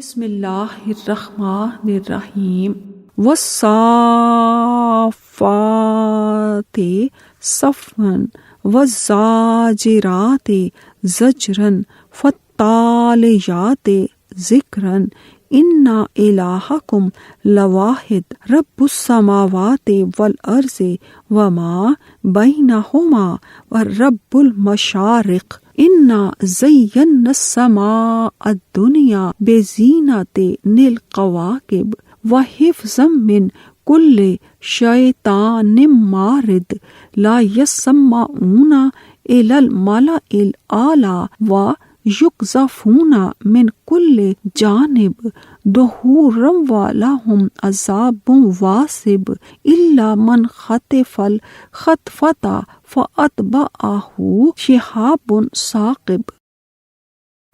بسم اللہ الرحمن الرحیم والصافات صفا والزاجرات زجرا فالتاليات ذکرا ان الہکم لواحد رب السماوات والارض وما بینہما ورب المشارق انا زینا السماء الدنیا بزینۃ الکواکب وحفظا من کل شیطان مارد لا یسمعون الی الملأ الاعلی ویقذفون من کل جانب دحورا ولہم عذاب واصب الا من خطف الخطفۃ فاتبعہ شہاب ثاقب۔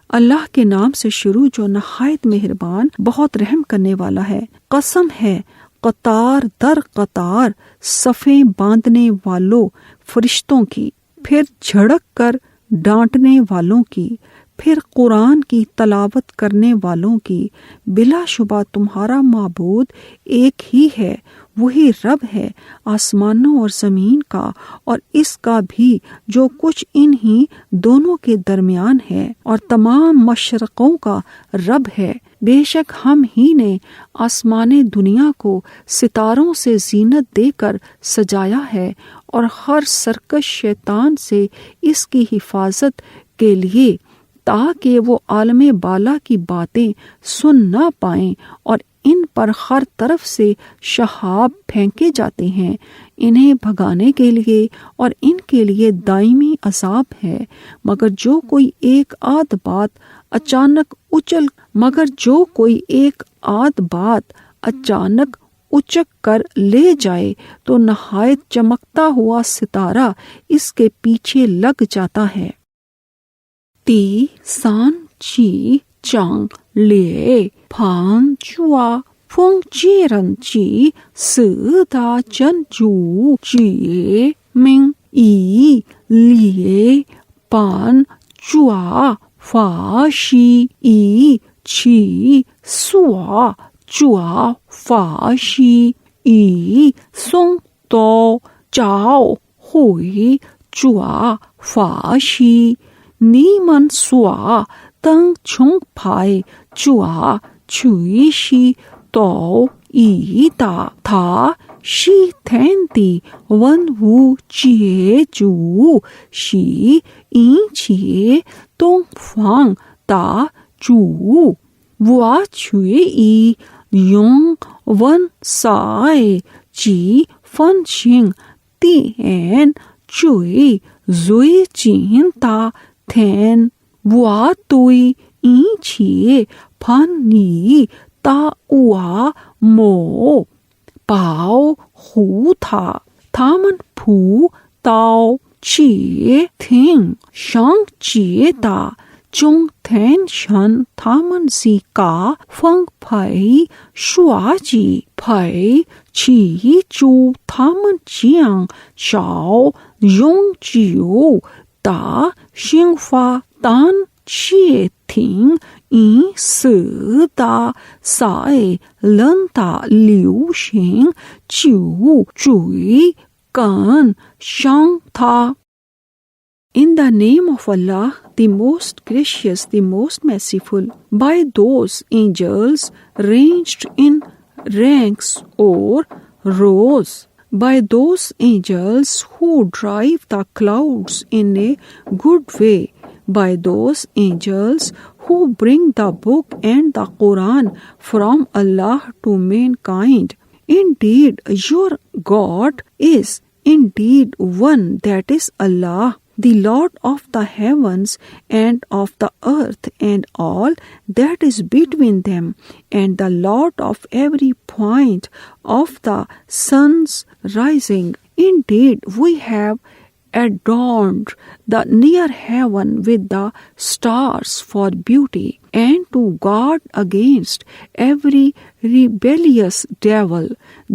اللہ کے نام سے شروع جو نہایت مہربان بہت رحم کرنے والا ہے۔ قسم ہے قطار در قطار صفیں باندھنے والوں فرشتوں کی، پھر جھڑک کر ڈانٹنے والوں کی، پھر قرآن کی تلاوت کرنے والوں کی۔ بلا شبہ تمہارا معبود ایک ہی ہے، وہی رب ہے آسمانوں اور زمین کا اور اس کا بھی جو کچھ انہی دونوں کے درمیان ہے، اور تمام مشرقوں کا رب ہے۔ بے شک ہم ہی نے آسمان دنیا کو ستاروں سے زینت دے کر سجایا ہے اور ہر سرکش شیطان سے اس کی حفاظت کے لیے، تاکہ وہ عالم بالا کی باتیں سن نہ پائیں، اور ان پر ہر طرف سے شہاب پھینکے جاتے ہیں، انہیں بھگانے کے لیے، اور ان کے لیے دائمی عذاب ہے۔ مگر جو کوئی ایک آدھ بات اچانک اچک کر لے جائے تو نہایت چمکتا ہوا ستارہ اس کے پیچھے لگ جاتا ہے۔ تی سان چی چانگ لے پھان چوا فنگ جیرن چی سدا چن جو جیے منگ ای لیے پان چوا فا شی ای چی سوا چوا فا شی ای سنگ تو چاؤ ہوئی چوا فا شی نیمن سوا تنگ چھنگ پھائے چوا چھوئی شی تو ای تا تھا شی تھین تی ون وو چیے جو شی این چیے تونگ فانگ تا چو وا چھوئے ای یونگ ون سائے چی فن شنگ تین چوئی زوئی چین تا تھین وا توئی این چیے پھن نی تا وا مو پاؤ خو تھا تھامن پھو تاؤ چیے تھنگ شانگ چیے تا چونگ تھین شن تھامن سی کا فنگ پھائی شوا جی پھائی چی چو تھامن چیانگ چاؤ یونگ چیو تا شنگ فا تان چیے تھنگ این سدا سائے لن تا لیو شنگ چیو چوئی کن شانگ تھا۔ In the name of Allah, the most gracious, the most merciful, by those angels ranged in ranks or rows, by those angels who drive the clouds in a good way, by those angels who bring the book and the Quran from Allah to mankind. Indeed, your God is indeed one, that is Allah, the Lord of the heavens and of the earth and all that is between them, and the Lord of every point of the sun's rising. Indeed, we have adorned the near heaven with the stars for beauty, and to guard against every rebellious devil.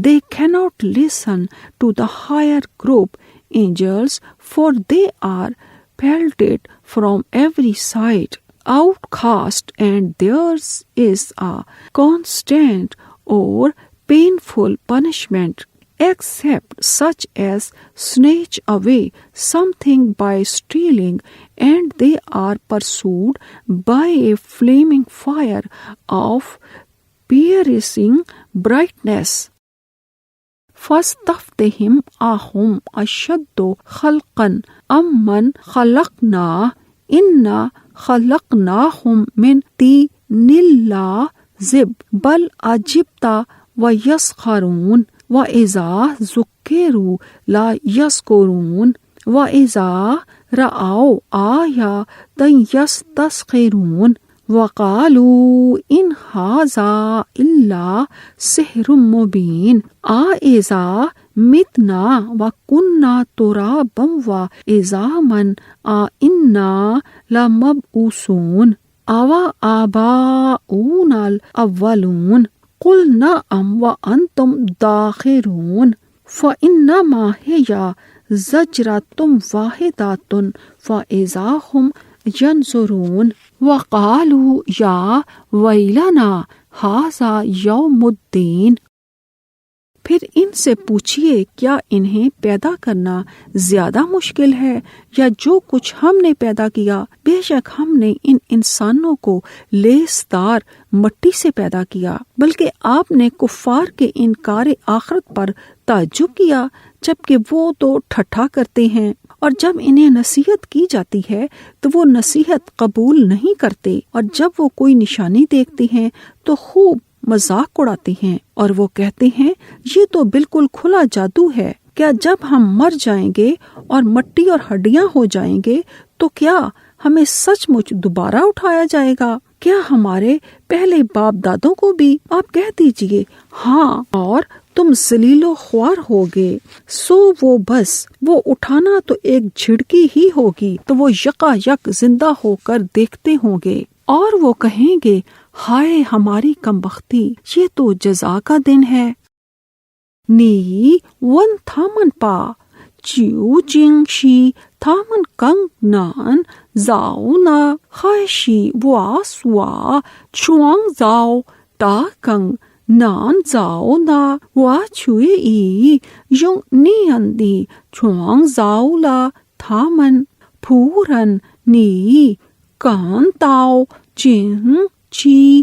They cannot listen to the higher group angels, for they are pelted from every side. outcast, and theirs is a constant or painful punishment, except such as snatch away something by stealing, and they are pursued by a flaming fire of piercing brightness. فَاسْتَفْتِهِمْ أَهُمْ أَشَدُّ خَلْقًا أَمْ مَنْ خَلَقْنَا إِنَّا خَلَقْنَاهُمْ مِنْ طِينٍ لَازِبٍ بَلْ عَجِبْتَ وَيَسْخَرُونَ وَإِذَا ذُكِّرُوا لَا يَذْكُرُونَ وَإِذَا رَأَوْا آيَةً يَسْتَسْخِرُونَ وَقَالُوا إِنْ هَذَا إِلَّا سِحْرٌ مُبِينٌ أَإِذَا مِتْنَا وَكُنَّا تُرَابًا وَعِظَامًا أَإِنَّا لَمَبْعُوثُونَ أَوَآبَاؤُنَا الْأَوَّلُونَ قُلْ نَعَمْ وَأَنْتُمْ دَاخِرُونَ فَإِنَّمَا هِيَ زَجْرَةٌ وَاحِدَةٌ فَإِذَا هُمْ ينظرون وقالوا یا ویلنا ھذا یوم الدین. پھر ان سے پوچھئے کیا انہیں پیدا کرنا زیادہ مشکل ہے یا جو کچھ ہم نے پیدا کیا؟ بے شک ہم نے ان انسانوں کو لیسدار مٹی سے پیدا کیا. بلکہ آپ نے کفار کے انکار آخرت پر تعجب کیا جبکہ وہ تو ٹھٹھا کرتے ہیں، اور جب انہیں نصیحت کی جاتی ہے تو وہ نصیحت قبول نہیں کرتے، اور جب وہ کوئی نشانی دیکھتے ہیں تو خوب مذاق اڑاتے ہیں، اور وہ کہتے ہیں یہ تو بالکل کھلا جادو ہے. کیا جب ہم مر جائیں گے اور مٹی اور ہڈیاں ہو جائیں گے تو کیا ہمیں سچ مچ دوبارہ اٹھایا جائے گا؟ کیا ہمارے پہلے باپ دادوں کو بھی؟ آپ کہہ دیجئے ہاں، اور تم ذلیل و خوار ہوگے. سو وہ بس وہ اٹھانا تو ایک جھڑکی ہی ہوگی تو وہ یکا یک زندہ ہو کر دیکھتے ہوں گے، اور وہ کہیں گے ہائے ہماری کمبختی، یہ تو جزا کا دن ہے. نی ون تھامن پا چیو جنگ شی تھامن کنگ نان زاؤ نا خائشی واس وا چوانگ زاؤ تا کنگ نان زاؤ نا وا چوئے ای یونگ نیان دی چوانگ زاؤ لا تھامن پھورن نی کان تاؤ جن چی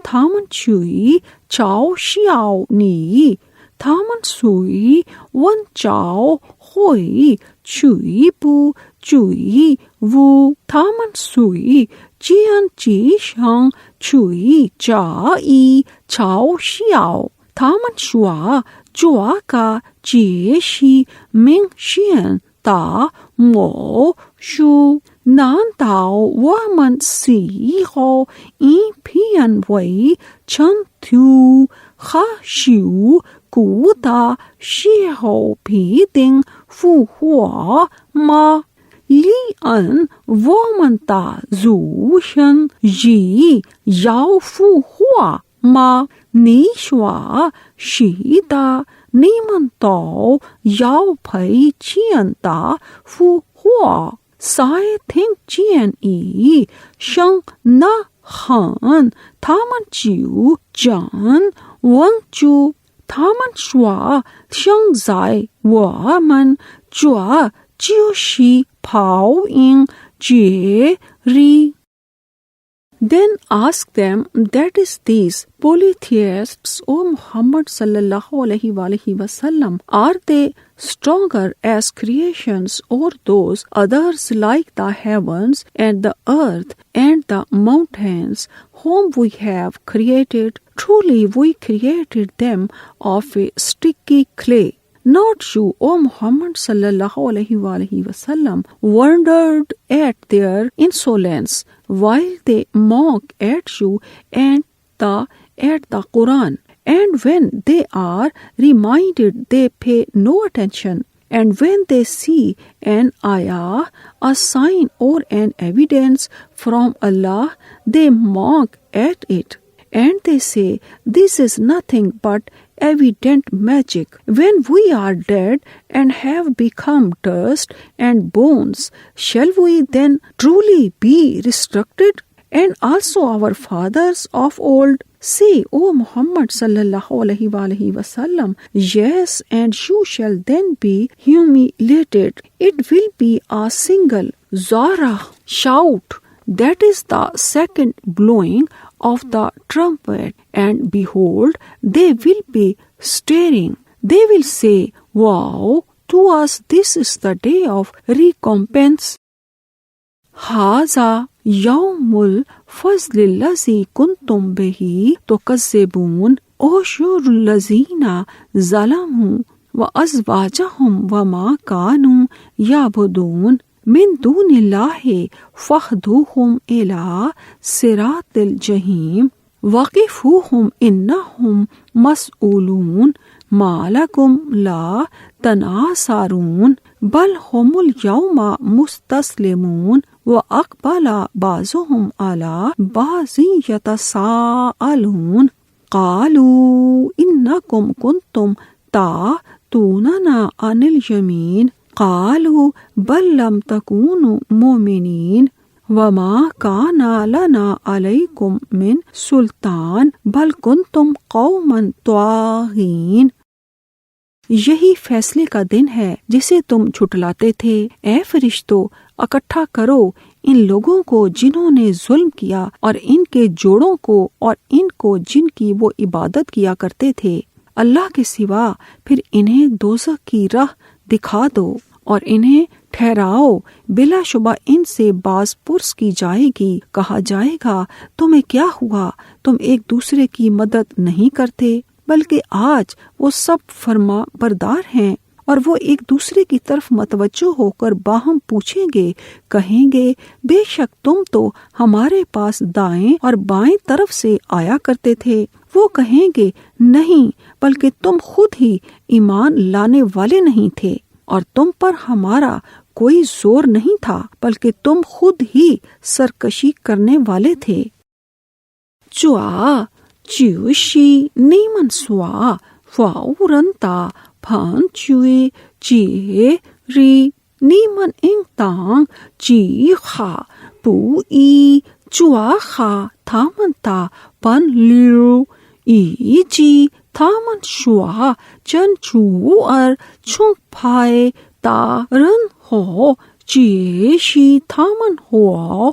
تھامن چوئی چاؤ شیاؤ نی تھامن سوئی ون چاؤ ہوئی چوئی پو چوئی وو تھامن سوئی چیان چی شانگ چوئی چا ای چاؤ شیاؤ تھامن شوا جوا کا چیے شی مینگ شین تا مو شو نان تاؤ ومن سی ہو این پھین وئی چھن تھیو خا شیو کو تا شی ہو بھی دنگ فو ہوا ما لی ان ومن تا زو شن جی یاو فو ہوا ما نیشوا شی تا نیمن تو یاو پھئی چین تا فو ہوا سائے تھنگ چین ای شنگ نا خان تھامن چیو جان ونگ چو تھامن شوا شنگ زائے ومن چوا چیو شی پھاؤ انگ جے ری. Then ask them, that is these polytheists, O Muhammad sallallahu alaihi wasallam, are they stronger as creations or those others like the heavens and the earth and the mountains whom we have created? Truly we created them of a sticky clay. Not you, O Muhammad sallallahu alaihi wasallam, wondered at their insolence while they mock at you and at the Quran. And when they are reminded, they pay no attention. And when they see an ayah, a sign or an evidence from Allah, they mock at it. And they say, this is nothing but evident magic. When we are dead and have become dust and bones, shall we then truly be resurrected? And also our fathers of old say, O Muhammad sallallahu alaihi wasallam, yes, and you shall then be humiliated. It will be a single zara shout, that is the second blowing of the trumpet, and behold, they will be staring. They will say, wow, to us this is the day of recompense. Haza yawmul fazlil lazi kuntum bihi tukazzibun ushurul lazina zalamu wa azwajahum wa ma kanu yabudun min dunillahi fahduhum ila siratil jahim waqifuhum innahum mas'ulun ma lakum la tanasarun bal humul yawma mustaslimun وَأَقْبَلَ بَعْضُهُمْ عَلَى بَعْضٍ يَتَسَاءَلُونَ قَالُوا إِنَّكُمْ كُنْتُمْ تَأْتُونَنَا عَنِ الْيَمِينِ قَالُوا بَل لَّمْ تَكُونُوا مُؤْمِنِينَ وَمَا كَانَ لَنَا عَلَيْكُمْ مِنْ سُلْطَانٍ بَل كُنْتُمْ قَوْمًا طَاغِينَ. یہی فیصلے کا دن ہے جسے تم جھٹلاتے تھے. اے فرشتوں، اکٹھا کرو ان لوگوں کو جنہوں نے ظلم کیا اور ان کے جوڑوں کو اور ان کو جن کی وہ عبادت کیا کرتے تھے اللہ کے سوا، پھر انہیں دوزخ کی راہ دکھا دو اور انہیں ٹھہراؤ. بلا شبہ ان سے باز پرس کی جائے گی. کہا جائے گا تمہیں کیا ہوا؟ تم ایک دوسرے کی مدد نہیں کرتے، بلکہ آج وہ سب فرما بردار ہیں اور وہ ایک دوسرے کی طرف متوجہ ہو کر باہم پوچھیں گے، کہیں گے بے شک تم تو ہمارے پاس دائیں اور بائیں طرف سے آیا کرتے تھے. وہ کہیں گے نہیں، بلکہ تم خود ہی ایمان لانے والے نہیں تھے اور تم پر ہمارا کوئی زور نہیں تھا، بلکہ تم خود ہی سرکشی کرنے والے تھے. جی شی نیمن سوا فاورنتا پھان چوئے جی ری نیمن انگ تانگ جی خا پو ای چوا خا تھامن تا پن لیو ای جی تھامن شوا چن چو ار چھنگ پھائے تا رن ہو جی شی تھامن ہوا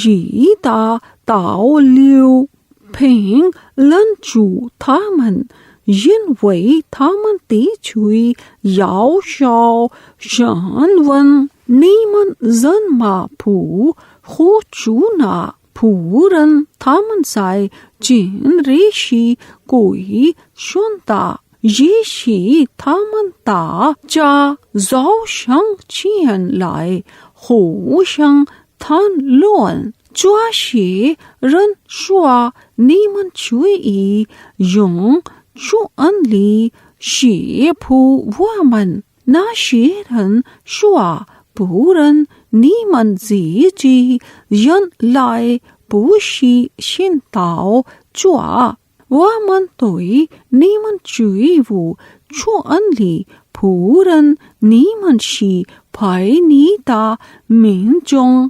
یی تا تاؤ لیو پھینگ لن چو تھامن ین وئی تھامن تی چوئی یاو شاو شان ون نیمن زن ما پھو خو چونا پھورن تھامن سائے جن ریشی کوئی شنتا یہ شی تھامن تا چا زاو شنگ چین لائے خو شنگ تھان لون چوا شی رن شوا نیمن چوئی یونگ چو ان لی شی پھو ومن نا شیرن شوا پورن نیمن زی جی ین لائے پوشی شن تاؤ چوا ومن توئی نیمن چوئی وو چو ان لی پورن نیمن شی پھائی نیتا من جون.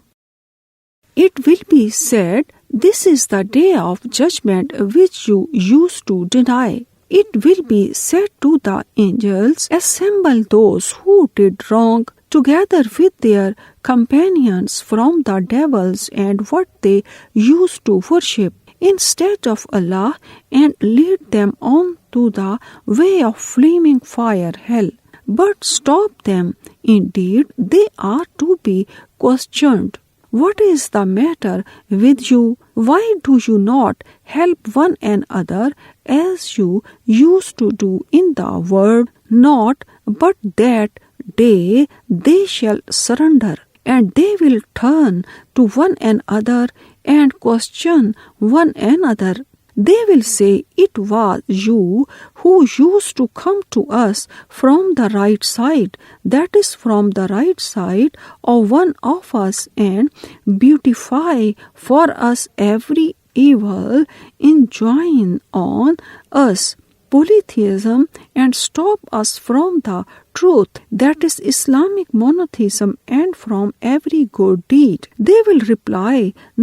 It will be said, this is the day of judgment which you used to deny. It will be said to the angels, assemble those who did wrong together with their companions from the devils and what they used to worship instead of Allah, and lead them on to the way of flaming fire, hell. But stop them. Indeed, they are to be questioned. What is the matter with you? Why do you not help one another as you used to do in the world? Not but that day they shall surrender, and they will turn to one another and question one another. They will say, it was you who used to come to us from the right side, that is from the right side of one of us, and beautify for us every evil enjoined on us. polytheism and stop us from the truth, that is Islamic monotheism, and from every good deed. They will reply,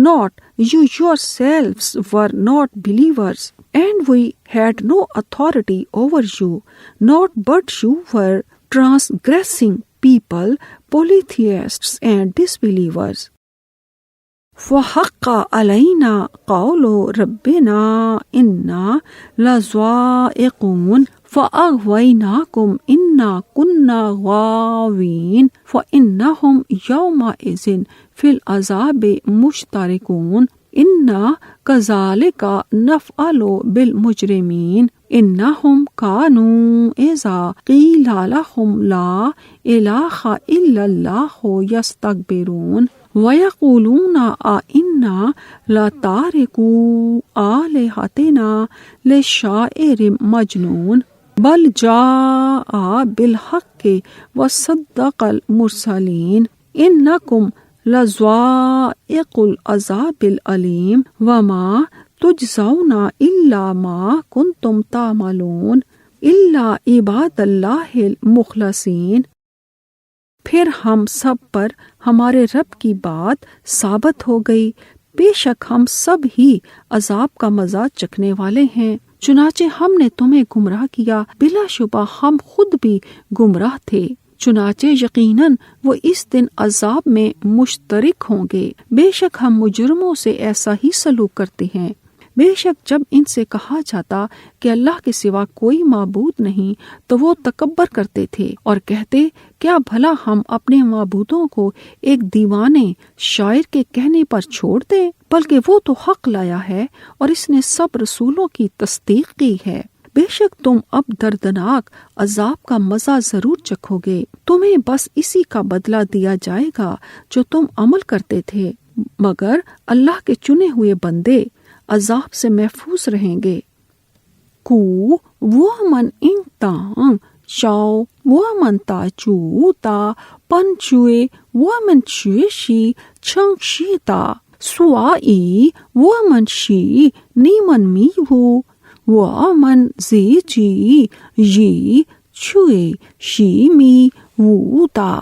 not you yourselves were not believers, and we had no authority over you, not but you were transgressing people, polytheists and disbelievers. فَحَقَّ عَلَيْنَا قَوْلُ رَبِّنَا إِنَّا لَذَائِقُونَ فَأَغْوَيْنَاكُمْ إِنَّا كُنَّا غَاوِينَ فَإِنَّهُمْ يَوْمَئِذٍ فِي الْعَذَابِ مُشْتَرِكُونَ إِنَّا كَذَلِكَ نَفْعَلُ بِالْمُجْرِمِينَ إِنَّهُمْ كَانُوا إِذَا قِيلَ لَهُمْ لَا إِلَهَ إِلَّا اللَّهُ يَسْتَكْبِرُونَ وَيَقُولُونَ أَإِنَّا لَتَارِكُو آلِهَتِنَا لِشَاعِرٍ مَجْنُونٍ بَلْ جَاءَ بِالْحَقِّ وَصَدَّقَ الْمُرْسَلِينَ إِنَّكُمْ لَذَائِقُو الْعَذَابِ الْأَلِيمِ وَمَا تُجْزَوْنَ إِلَّا مَا كُنْتُمْ تَعْمَلُونَ إِلَّا عِبَادَ اللَّهِ الْمُخْلَصِينَ۔ پھر ہم سب پر ہمارے رب کی بات ثابت ہو گئی، بے شک ہم سب ہی عذاب کا مزہ چکھنے والے ہیں۔ چنانچہ ہم نے تمہیں گمراہ کیا، بلا شبہ ہم خود بھی گمراہ تھے، چنانچہ یقیناً وہ اس دن عذاب میں مشترک ہوں گے۔ بے شک ہم مجرموں سے ایسا ہی سلوک کرتے ہیں۔ بے شک جب ان سے کہا جاتا کہ اللہ کے سوا کوئی معبود نہیں تو وہ تکبر کرتے تھے اور کہتے، کیا بھلا ہم اپنے معبودوں کو ایک دیوانے شاعر کے کہنے پر چھوڑ دیں؟ بلکہ وہ تو حق لایا ہے اور اس نے سب رسولوں کی تصدیق کی ہے۔ بے شک تم اب دردناک عذاب کا مزہ ضرور چکھو گے، تمہیں بس اسی کا بدلہ دیا جائے گا جو تم عمل کرتے تھے، مگر اللہ کے چنے ہوئے بندے عذاب سے محفوظ رہیں گے۔ کو ومن انتان شاو ومن تاچو تا پنچوے ومن شیشی چھنگ شیتا سوائی ومن شی نیمن میہو ومن زیجی یی چھوے شی می ووتا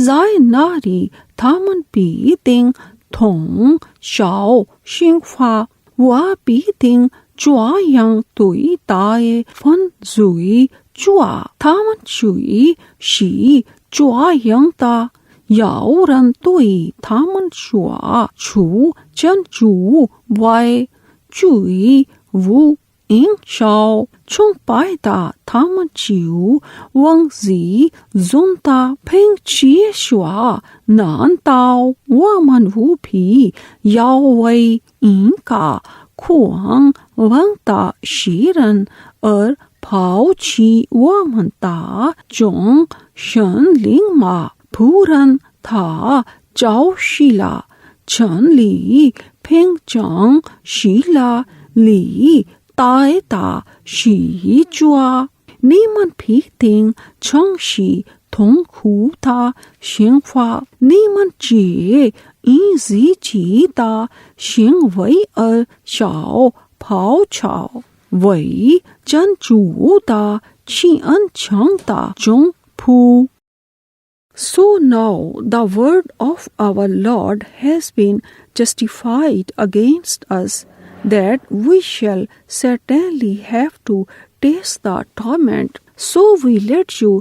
زائے ناری تھامن پی تنگ تھونگ شاو شنگ فا وا پی تنگ چوا ینگ توئی تائے فن زوئی چوا تھامن چوئی شی چوا ینگ تا یاو رن توئی تھامن شوا چھو چن چو وائے چوئی وو انگ شاو چونگ پائے تا تھامن چیو ونگ زی زون تا پھنگ چیے شوا نان تاو ومن وو بھی یاو وئی انگ کا کھوانگ ونگ تا شیرن اور پھاو چی ومن تا چونگ شن لنگ ما پھورن تھا چاو شیلا چن لی پھنگ چانگ شیلا لی تائے تا شی چوا نیمن پھی تنگ چھنگ شی تھونگ کھو تا شنگ فا نیمن چیے این زی چی تا شنگ وئی ار شاو پھاو چھاو وئی چن چو تا چی ان چھنگ تا چونگ پھو۔ So now the word of our Lord has been justified against us, that we shall certainly have to taste the torment. So we led you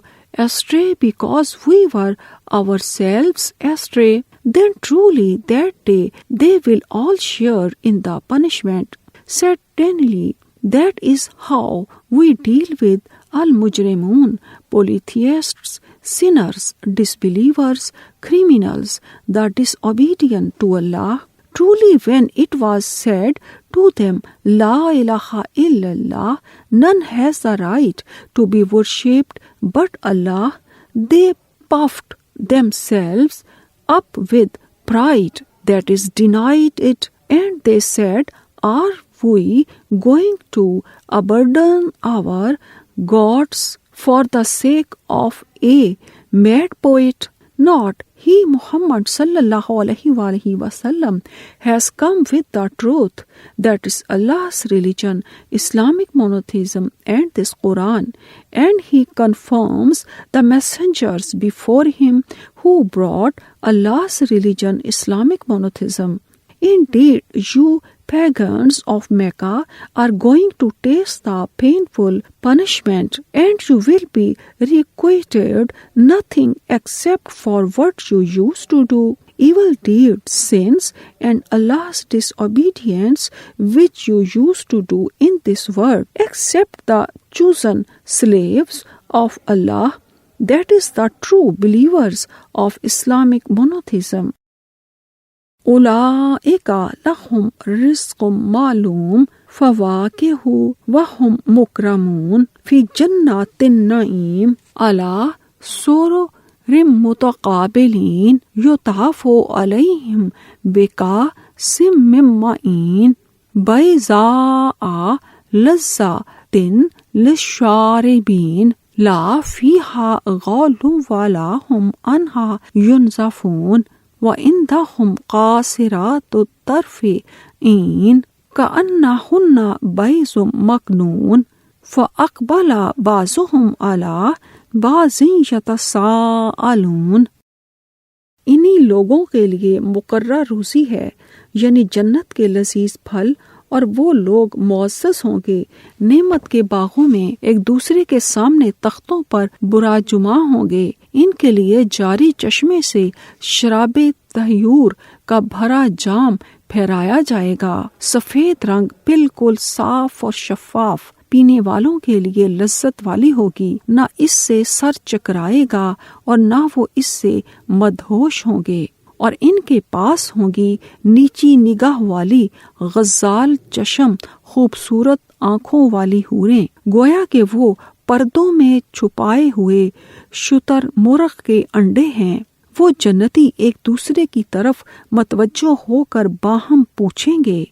astray because we were ourselves astray. Then truly that day they will all share in the punishment. Certainly that is how we deal with al-mujrimun, polytheists, sinners, disbelievers, criminals, the disobedient to Allah. Truly when it was said to them, La ilaha illallah, none has the right to be worshipped but Allah, they puffed themselves up with pride, that is denied it, and they said, are we going to abandon our gods for the sake of a mad poet? not he Muhammad sallallahu alaihi wasallam has come with the truth, that is Allah's religion, Islamic monotheism and this Quran, and he confirms the messengers before him who brought Allah's religion, Islamic monotheism. Indeed, you pagans of Mecca are going to taste the painful punishment, and you will be requited nothing except for what you used to do, evil deeds, sins, and Allah's disobedience which you used to do in this world, except the chosen slaves of Allah, that is the true believers of Islamic monotheism. اولئک لهم رزق معلوم فواکہ وہم مکرمون فی جنات النعیم علی سرر متقابلین یطاف علیہم بکأس من معین بیضاء لذۃ للشاربین لا فیہا غول ولا ہم عنہا ینزفون وَإِنْدَهُمْ قَاصِرَاتُ الطَّرْفِ عِينٌ كَأَنَّهُنَّ بَيْضٌ مَكْنُونٌ فَأَقْبَلَ بَعْضُهُمْ عَلَى بَعْضٍ يَتَسَاءَلُونَ. انہی لوگوں کے لیے مقرر روزی ہے، یعنی جنت کے لذیذ پھل، اور وہ لوگ معزز ہوں گے نعمت کے باغوں میں، ایک دوسرے کے سامنے تختوں پر براجماع ہوں گے. ان کے لیے جاری چشمے سے شراب طہور کا بھرا جام پھیرایا جائے گا، سفید رنگ، بالکل صاف اور شفاف، پینے والوں کے لیے لذت والی ہوگی، نہ اس سے سر چکرائے گا اور نہ وہ اس سے مدہوش ہوں گے. اور ان کے پاس ہوں گی نیچی نگاہ والی غزال چشم خوبصورت آنکھوں والی حوریں، گویا کہ وہ پردوں میں چھپائے ہوئے شتر مرغ کے انڈے ہیں. وہ جنتی ایک دوسرے کی طرف متوجہ ہو کر باہم پوچھیں گے،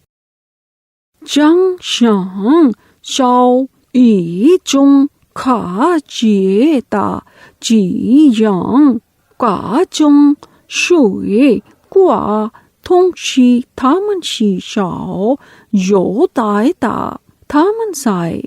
چنگ شانگ شاؤ ای چنگ کھا چیے تا چی یانگ کا چنگ شوئے کوا تھونگ شی تھامن شی شاؤ یو تائے تا تھامن زائے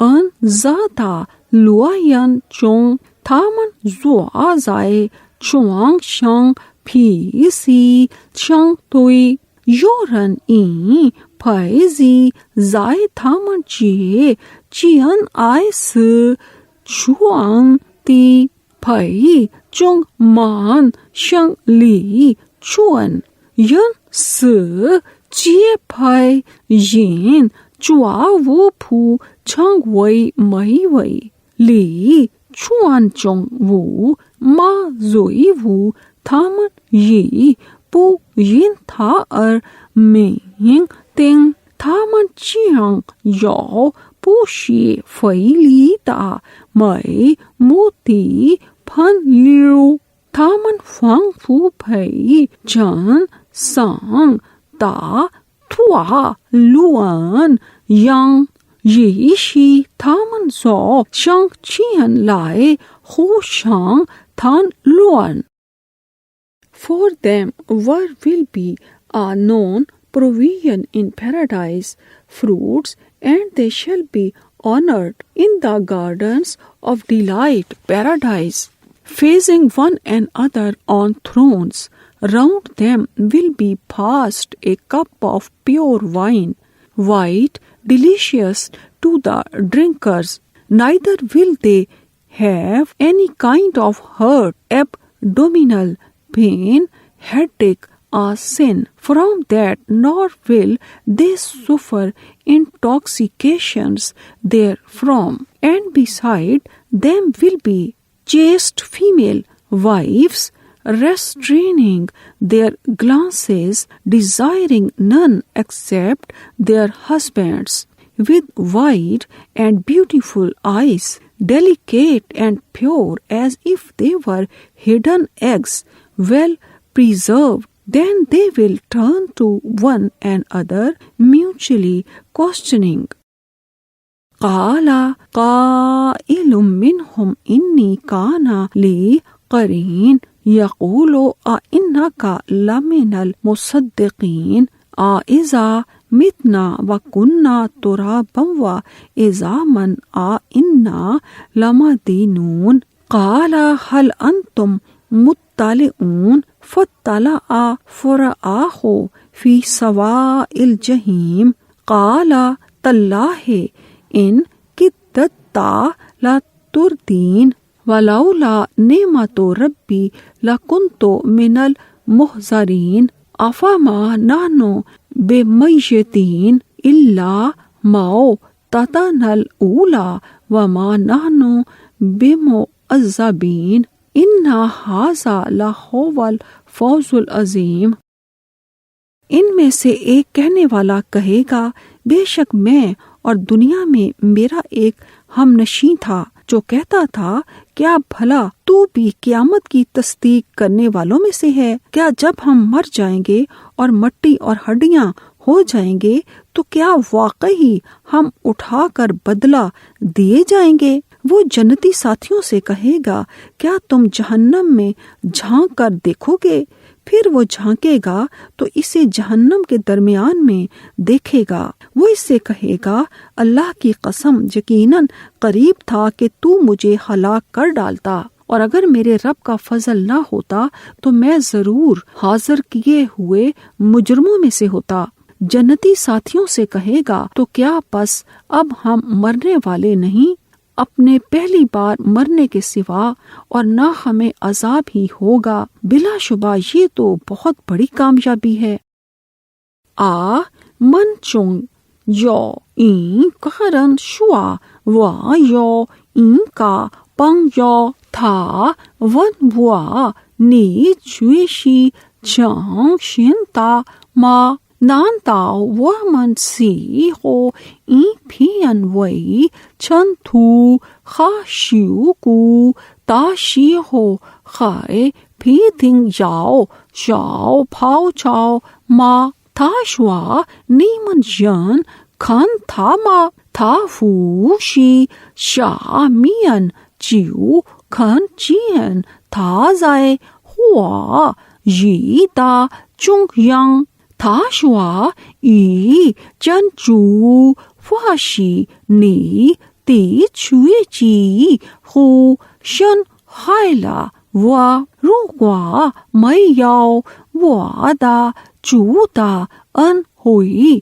ان زاتا لوائن چونگ تھامن زوا زائے چوانگ شنگ پھی سی شنگ توئی یورن ای پھائی زی زائے تھامن چیے چین آئے س چوانگ تی پھائی چونگ مان شنگ لی چون ین س چیے پھائی ین چوا وو پھو چھنگ وئی مئی وئی لی چوان چونگ وو ما زوئی وو تھامن یی پو ین تھا ار مینگ تینگ تھامن چیانگ یو پو شی فئی لی تا مئی موتی پھن لیو تھامن فنگ فو پھئی جن سانگ تا تھوا لوان yang yi shi taman zo shang qian lai hu shang tan luan. For them what will be a known provision in paradise, fruits, and they shall be honored in the gardens of delight, paradise, facing one another on thrones. Round them will be passed a cup of pure wine, white, delicious to the drinkers. Neither will they have any kind of hurt, abdominal pain, headache, or sin from that, nor will they suffer intoxications therefrom. And beside them will be chaste female wives, restraining their glances, desiring none except their husbands, with wide and beautiful eyes, delicate and pure as if they were hidden eggs, well preserved. Then they will turn to one another, mutually questioning. قَالَ قَائِلٌ مِّنْهُمْ إِنِّي كَانَ لِي قَرِينٌ یقول اِنَّکَ لَمِنَ الْمُصَدِّقِینَ اِذَا مِتْنَا وَكُنَّا تُرَابًا وَعِظَامًا اِنَّا لَمَدِینُونَ قَالَ هَلْ أَنْتُمْ مُطَّلِعُونَ فَاطَّلَعَ فَرَآهُ فِي سَوَاءِ الْجَحِیمِ قَالَ تَاللَّهِ إِنْ كِدتَّ لَتُرْدِینِ وَلَوْلَا نِعْمَةُ رَبِّی لَكُنْتُ مِنَ الْمُحْضَرِینَ أَفَمَا نَحْنُ بِمَيِّتِینَ إِلَّا مَوْتَتَنَا الْأُولَى وَمَا نَحْنُ بِمُعَذَّبِینَ إِنَّ هَذَا لَهُوَ الْفَوْزُ الْعَظِیمُ۔ ان میں سے ایک کہنے والا کہے گا، بے شک میں اور دنیا میں میرا ایک ہم نشین تھا جو کہتا تھا، کیا بھلا تو بھی قیامت کی تصدیق کرنے والوں میں سے ہے؟ کیا جب ہم مر جائیں گے اور مٹی اور ہڈیاں ہو جائیں گے تو کیا واقعی ہم اٹھا کر بدلہ دیے جائیں گے؟ وہ جنتی ساتھیوں سے کہے گا، کیا تم جہنم میں جھانک کر دیکھو گے؟ پھر وہ جھانکے گا تو اسے جہنم کے درمیان میں دیکھے گا۔ وہ اس سے کہے گا، اللہ کی قسم یقیناً قریب تھا کہ تو مجھے ہلاک کر ڈالتا، اور اگر میرے رب کا فضل نہ ہوتا تو میں ضرور حاضر کیے ہوئے مجرموں میں سے ہوتا۔ جنتی ساتھیوں سے کہے گا، تو کیا پس اب ہم مرنے والے نہیں؟ اپنے پہلی بار مرنے کے سوا اور نہ ہمیں عذاب ہی ہوگا۔ بلا شبہ یہ تو بہت بڑی کامیابی ہے۔ من چونگ یو این کارن شوا و یو این کا پنگ یو تھا ون وا نی چویشی چانگ شینتا ما نان تاو و من سی ہو این پھین وی چن تھو خا شیو کو تا شی ہو خائے پھی تھنگ یاو شاو پھاو چاو ما تھا شوا نیمن ین کھن تھا ما تھا فو شی شا مین چیو کھن چین تھا زائے ہوا یی تا چونگ ینگ تھا شوا ای چن چو فاشی نی تی چوی چی خو شن خائلا و روگوا مئی یاو و دا چو دا ان ہوئی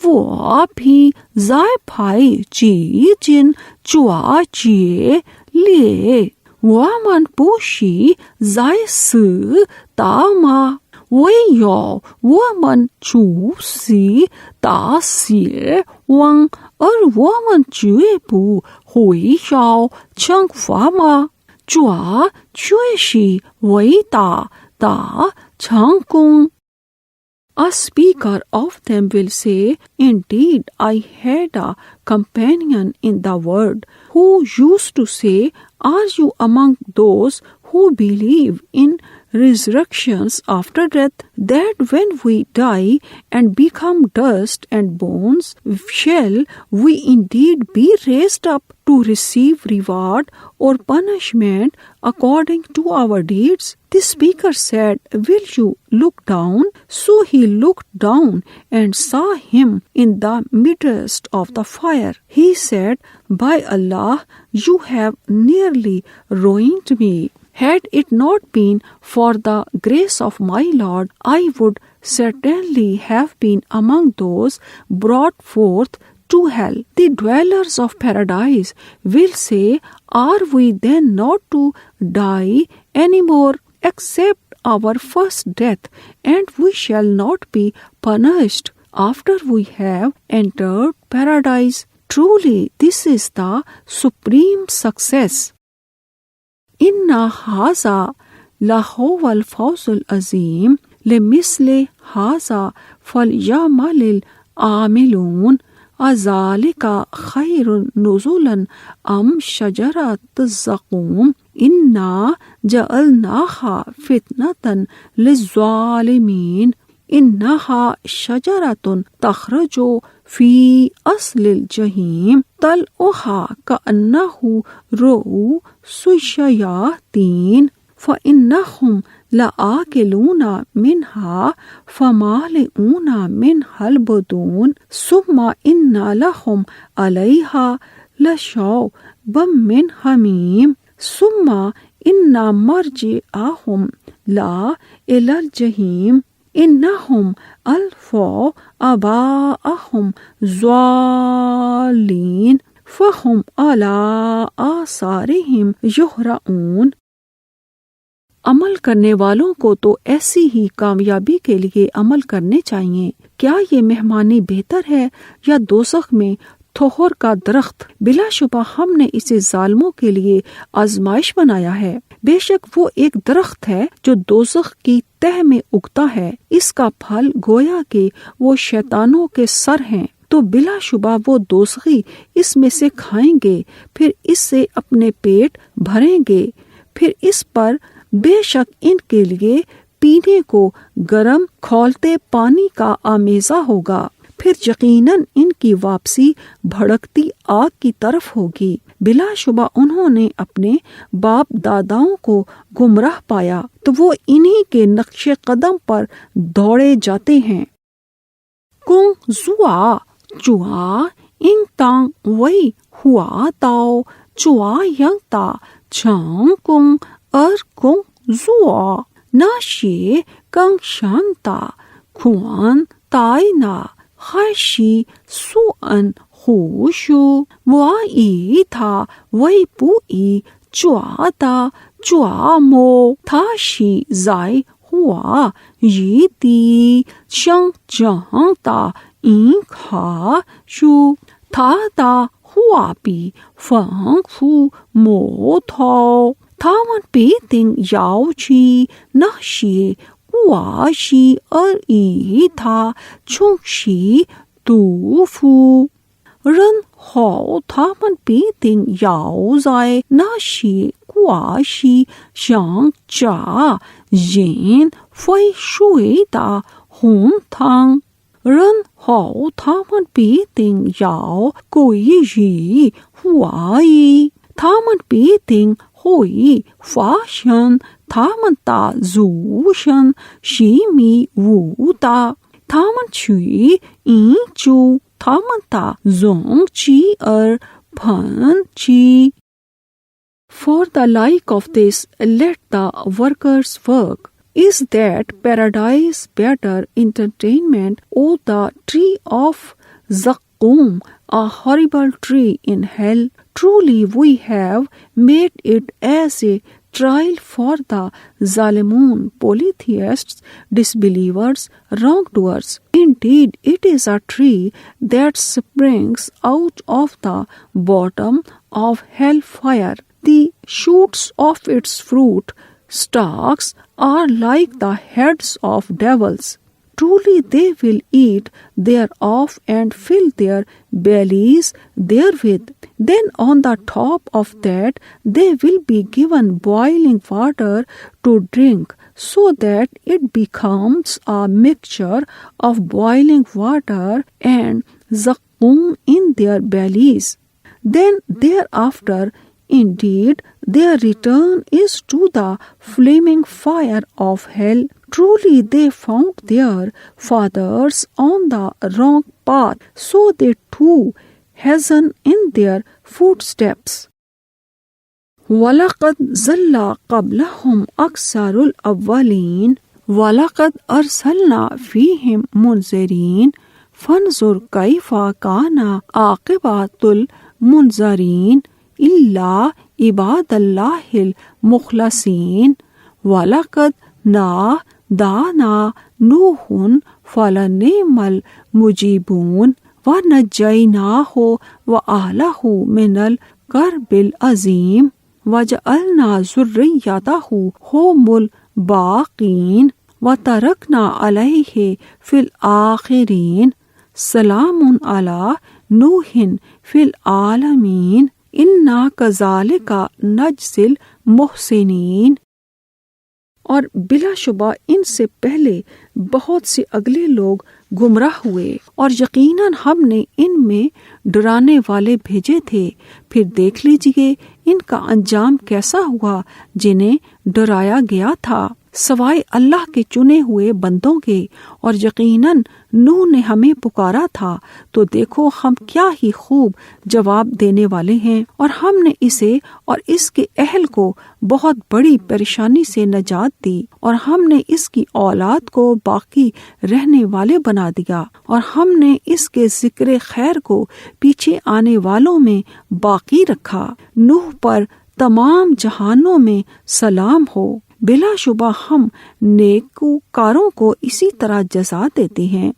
و بھی زائے پھائی چی جن چوا چیے لیے و من پوشی زائے س تا ما وی یو و من چو سی تا سیر ونگ اور و من چوے پو ہوئی یاو چنگ فاما چوا چوے شی وی تا چنگ king. A speaker of them will say, indeed, I had a companion in the world who used to say, are you among those who believe in resurrections after death, that when we die and become dust and bones, shall we indeed be raised up to receive reward or punishment according to our deeds? The speaker said, will you look down? So he looked down and saw him in the midst of the fire. He said, by Allah, you have nearly ruined me. Had it not been for the grace of my Lord, I would certainly have been among those brought forth to hell. The dwellers of paradise will say, are we then not to die any more, except our first death, and we shall not be punished after we have entered paradise? Truly, this is the supreme success. Inna haza lahuwa al-fawz al-azim limithli haza falyamal al-amilun azalika khayrun nuzulan am shajarat az-zaqum inna ja'alnaha fitnatan liz-zalimin innaha shajaratun takhraju fi aslil jahim tal'uha ka'annahu ru'usu shayatin فإنهم لآكلون منها فمالئون منها البطون ثم إن لهم عليها لشوبا من حميم ثم إن مرجعهم لا إلى الجحيم إنهم ألفوا آباءهم ضالين فهم على آثارهم يهرعون۔ عمل کرنے والوں کو تو ایسی ہی کامیابی کے لیے عمل کرنے چاہیے۔ کیا یہ مہمانی بہتر ہے یا دوزخ میں تھوہر کا درخت؟ بلا شبہ ہم نے اسے ظالموں کے لیے آزمائش بنایا ہے۔ بے شک وہ ایک درخت ہے جو دوزخ کی تہ میں اگتا ہے، اس کا پھل گویا کہ وہ شیطانوں کے سر ہیں، تو بلا شبہ وہ دوزخی اس میں سے کھائیں گے، پھر اس سے اپنے پیٹ بھریں گے، پھر اس پر بے شک ان کے لیے پینے کو گرم کھولتے پانی کا آمیزہ ہوگا، پھر یقیناً ان کی واپسی بھڑکتی آگ کی طرف ہوگی۔ بلا شبہ انہوں نے اپنے باپ داداؤں کو گمراہ پایا تو وہ انہی کے نقش قدم پر دوڑے جاتے ہیں۔ کن زوا چوا انگ تانگ وئی ہوا تاؤ چوا ینگ تا چھانگ کنگ ار کنگ زوا نا شیے کنگ شانتا کھوان تائی نا خیشی سو ان خوشو وا ای تھا وئی پو ای چوا تا چوا مو تھا شی زائی ہوا یی تی شنگ جہاں تا این کھا شو تھا تا ہوا پی فنگ فو مو تھو تھا من پی تنگ یاو چی نہ شی ہوا شی ار ای تھا چھنگ شی تو فو رن ہو تھا من پی تنگ یاو زائے نہ شی ہوا شی شانگ چا ین فئی شوئی تا ہون تھانگ رن ہو تھا من پی تنگ یاو کوئی یی ہوا ای تھا من پی تنگ ہوئی فاشن تھا من تا زوشن شی می وو تا تھا من چھوئی این چو تھا من تا زونگ چی ار پھن چی۔ For the like of this let the workers work. Is that paradise better entertainment, O the tree of Zaqqum, a horrible tree in hell? Truly we have made it as a trial for the Zalimun, polytheists, disbelievers, wrongdoers. Indeed, it is a tree that springs out of the bottom of hellfire. The shoots of its fruit stalks are like the heads of devils. Truly they will eat thereof and fill their bellies therewith. Then on the top of that they will be given boiling water to drink, so that it becomes a mixture of boiling water and zaqqum in their bellies. Then thereafter indeed their return is to the flaming fire of hell. Truly they found their fathers on the wrong path, so they too hasten in their footsteps. وَلَقَدْ ضَلَّ قَبْلَهُمْ أَكْثَرُ الْأَوَّلِينَ وَلَقَدْ أَرْسَلْنَا فِيهِمْ مُنذِرِينَ فَانظُرْ كَيْفَ كَانَ عَاقِبَةُ الْمُنذَرِينَ إِلَّا عِبَادَ اللَّهِ الْمُخْلَصِينَ وَلَقَدْ نَادَانَا نُوحٌ فَلَنِعْمَ الْمُجِيبُونَ وَنَجَّيْنَاهُ وَأَهْلَهُ مِنَ الْكَرْبِ الْعَظِيمِ وَجَعَلْنَا ذُرِّيَّتَهُ هُمُ الْبَاقِينَ وَتَرَكْنَا عَلَيْهِ فِي الْآخِرِينَ سَلَامٌ عَلَى نُوحٍ فِي الْعَالَمِينَ إِنَّا كَذَلِكَ نَجْزِي الْمُحْسِنِينَ۔ اور بلا شبہ ان سے پہلے بہت سے اگلے لوگ گمراہ ہوئے، اور یقیناً ہم نے ان میں ڈرانے والے بھیجے تھے۔ پھر دیکھ لیجئے ان کا انجام کیسا ہوا جنہیں ڈرایا گیا تھا، سوائے اللہ کے چنے ہوئے بندوں کے۔ اور یقیناً نوح نے ہمیں پکارا تھا، تو دیکھو ہم کیا ہی خوب جواب دینے والے ہیں، اور ہم نے اسے اور اس کے اہل کو بہت بڑی پریشانی سے نجات دی، اور ہم نے اس کی اولاد کو باقی رہنے والے بنا دیا، اور ہم نے اس کے ذکر خیر کو پیچھے آنے والوں میں باقی رکھا۔ نوح پر تمام جہانوں میں سلام ہو۔ بلا شبہ ہم نیکوکاروں کو اسی طرح جزا دیتے ہیں۔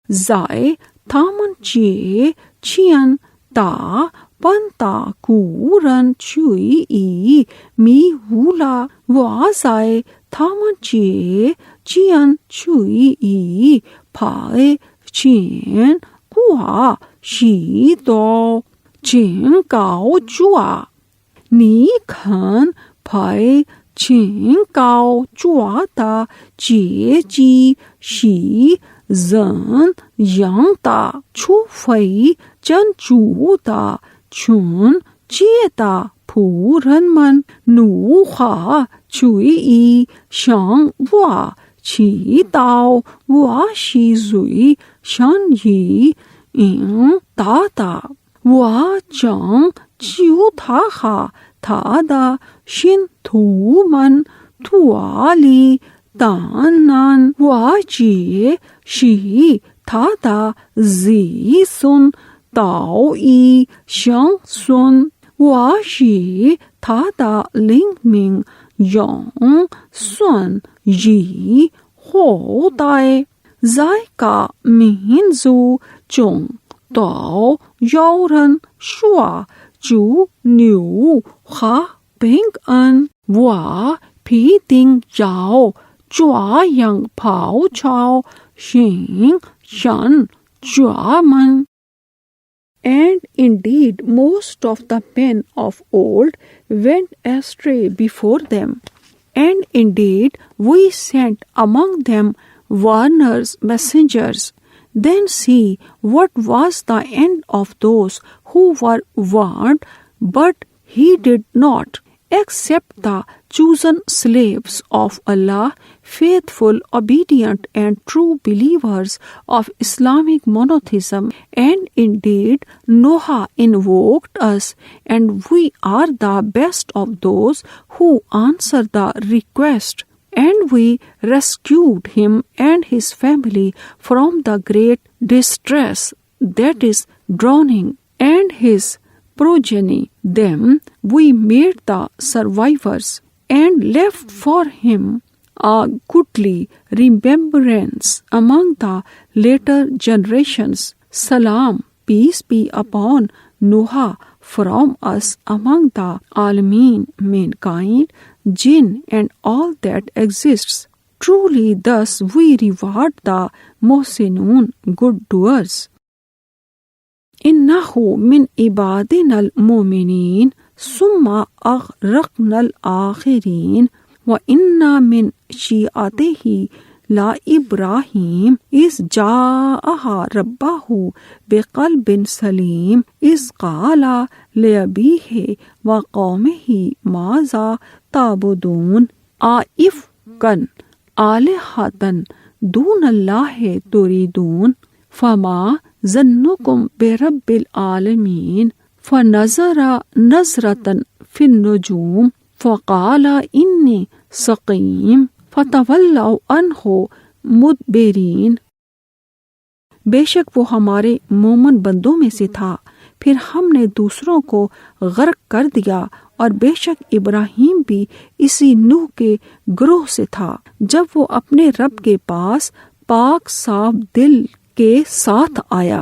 زائے تھامن چیے چھین تا پنتا کورن چوئی ای می ہولا وازائے تھامن چیے چین چوئی ای پھائے چین کوا شی دو چین کاؤ چوا نی کھن پھائے چین کاؤ چوا تا چیے چی شی زن یانگ تا چھو فئی چن چو تا چون چیے تا پھورن من نو خا چوئی ای شانگ وا چی تاؤ وا شی زوئی شن یی این تا تا وا چنگ چیو تھا خا تھا دا شن تھو من تھوالی تانن وا چیے شی تھا دا زی سن تاؤ ای شن سن وا شی تھا دا لنگ منگ یونگ سن یی ہو تائے زائے کا مین زو چونگ تاؤ یورن شوا چو نیو خا پینگ ان وا پی دنگ یاؤ چوا ینگ پھاؤ چاؤ شینگ شن چوا من. And indeed most of the men of old went astray before them. And indeed we sent among them warners, messengers. Then see what was the end of those who were warned, but heeded not, except the chosen slaves of Allah, faithful, obedient and true believers of Islamic monotheism. And indeed Noah invoked us, and we are the best of those who answer the request. And we rescued him and his family from the great distress, that is drowning, and his progeny. Them we made the survivors, and left for him a goodly remembrance among the later generations. Salam, peace be upon Noah from us among the Alameen, mankind, jinn and all that exists. Truly thus we reward the Muhsinun, good doers. Innahu min ibadina al-mu'minin summa aghraqna al-akhirin wa inna min shi'atihi la Ibrahim iz ja'aha rabbahu biqalbin salim iz qala li abihi wa qawmihi maza ta'budun aifkan alihatan dun Allah turidun fama ظنكم برب العالمين فنظر نظرة في النجوم فقال إني سقيم فتولوا عنه مدبرين. بے شک وہ ہمارے مومن بندوں میں سے تھا، پھر ہم نے دوسروں کو غرق کر دیا، اور بے شک ابراہیم بھی اسی نوح کے گروہ سے تھا جب وہ اپنے رب کے پاس پاک صاف دل کے ساتھ آیا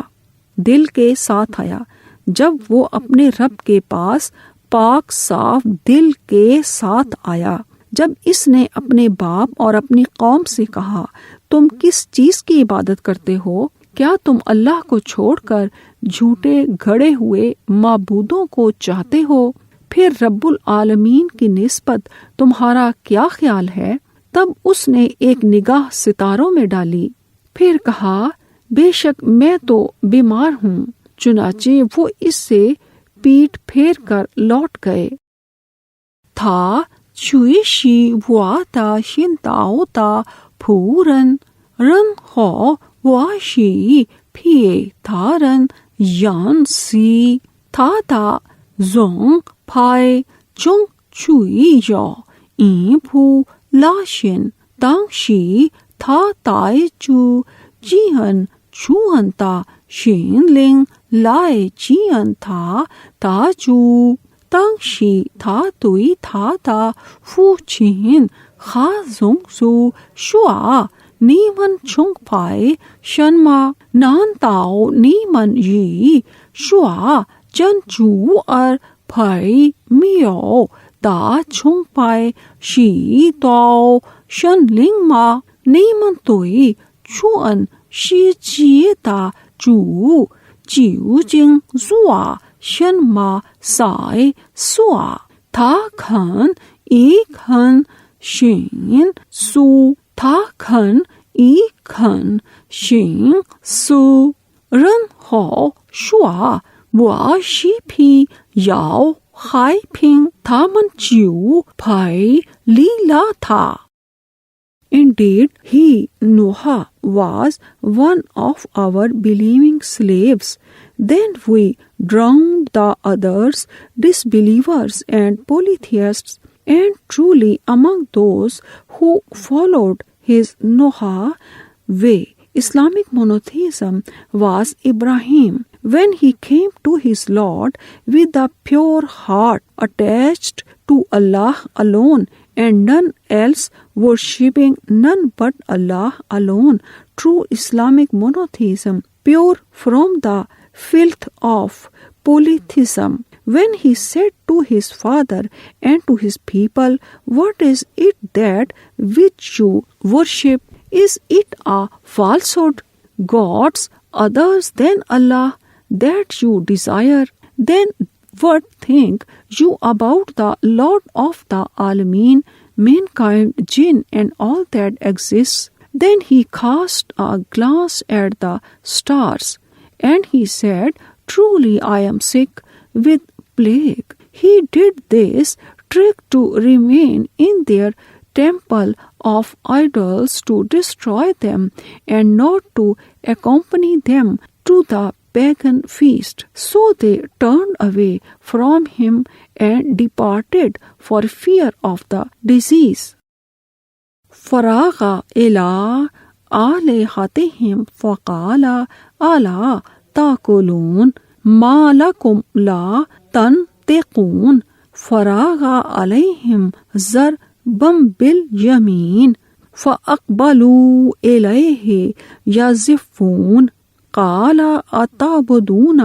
جب وہ اپنے رب کے پاس پاک صاف دل کے ساتھ آیا، جب اس نے اپنے باپ اور اپنی قوم سے کہا تم کس چیز کی عبادت کرتے ہو؟ کیا تم اللہ کو چھوڑ کر جھوٹے گھڑے ہوئے معبودوں کو چاہتے ہو؟ پھر رب العالمین کی نسبت تمہارا کیا خیال ہے؟ تب اس نے ایک نگاہ ستاروں میں ڈالی، پھر کہا بے شک میں تو بیمار ہوں۔ چنانچہ وہ اس سے پیٹ پھیر کر لوٹ گئے۔ تھا چوئی شی وا تا شین تاؤ تا پھورن رن ہو وا شی پھیے تھارن یان سی تھا تا زونگ پھائے چونگ چوئی یو این پھو لا شین تانگ شی تھا تائے چو جیہن چوہن تا شین لنگ لائے چین تھا تا چو تانگ شی تھا توئی تھا تا فو چین خا زونگ سو شوا نیمن چونگ پائے شنما نان تاؤ نیمن یی شوا چن چو ار پھائی میو تا چونگ پائے شی تو شن لنگ ما نیمن توئی چون شی چیے تا چو چیو جنگ زوا شن ما سائے سوا تھا کھن ای کھن شین سو تھا کھن ای کھن شین سو رن ہو شوا وا شی پھی یاؤ خائی پھنگ تھا من چیو پھائی لی لا تھا۔ Indeed, he, Noah, was one of our believing slaves. Then we drowned the others, disbelievers and polytheists, and truly among those who followed his Noah way, Islamic monotheism, was Ibrahim. When he came to his Lord with a pure heart attached to Allah alone, and none else, worshipping none but Allah alone, true Islamic monotheism, pure from the filth of polytheism. When he said to his father and to his people, what is it that which you worship? Is it a falsehood, gods others than Allah, that you desire? Then what think you about the Lord of the Alameen, mankind, jinn, and all that exists? Then he cast a glance at the stars, and he said, truly I am sick with plague. He did this trick to remain in their temple of idols, to destroy them, and not to accompany them to the pagan feast. So they turned away from him and departed for fear of the disease. Faraga ila alihatihim faqala ala taakulun ma lakum la tantiqun. Faraga alayhim zarbam bil yamin faaqbalu ilayhi yazifun. قال اتعبدون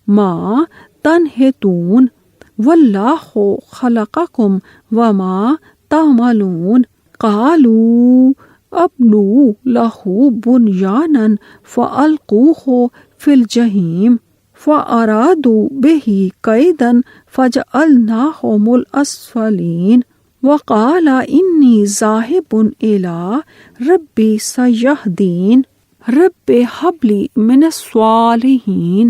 ما تنحتون واللہ خلقکم وما تعملون. قالوا ابنوا له بنیانا فألقوه في الجحیم فأرادوا به کیدا فجعلناهم الأسفلین. وقال انی ذاہب إلی ربی سیہدین رب حبلی من الصالحین.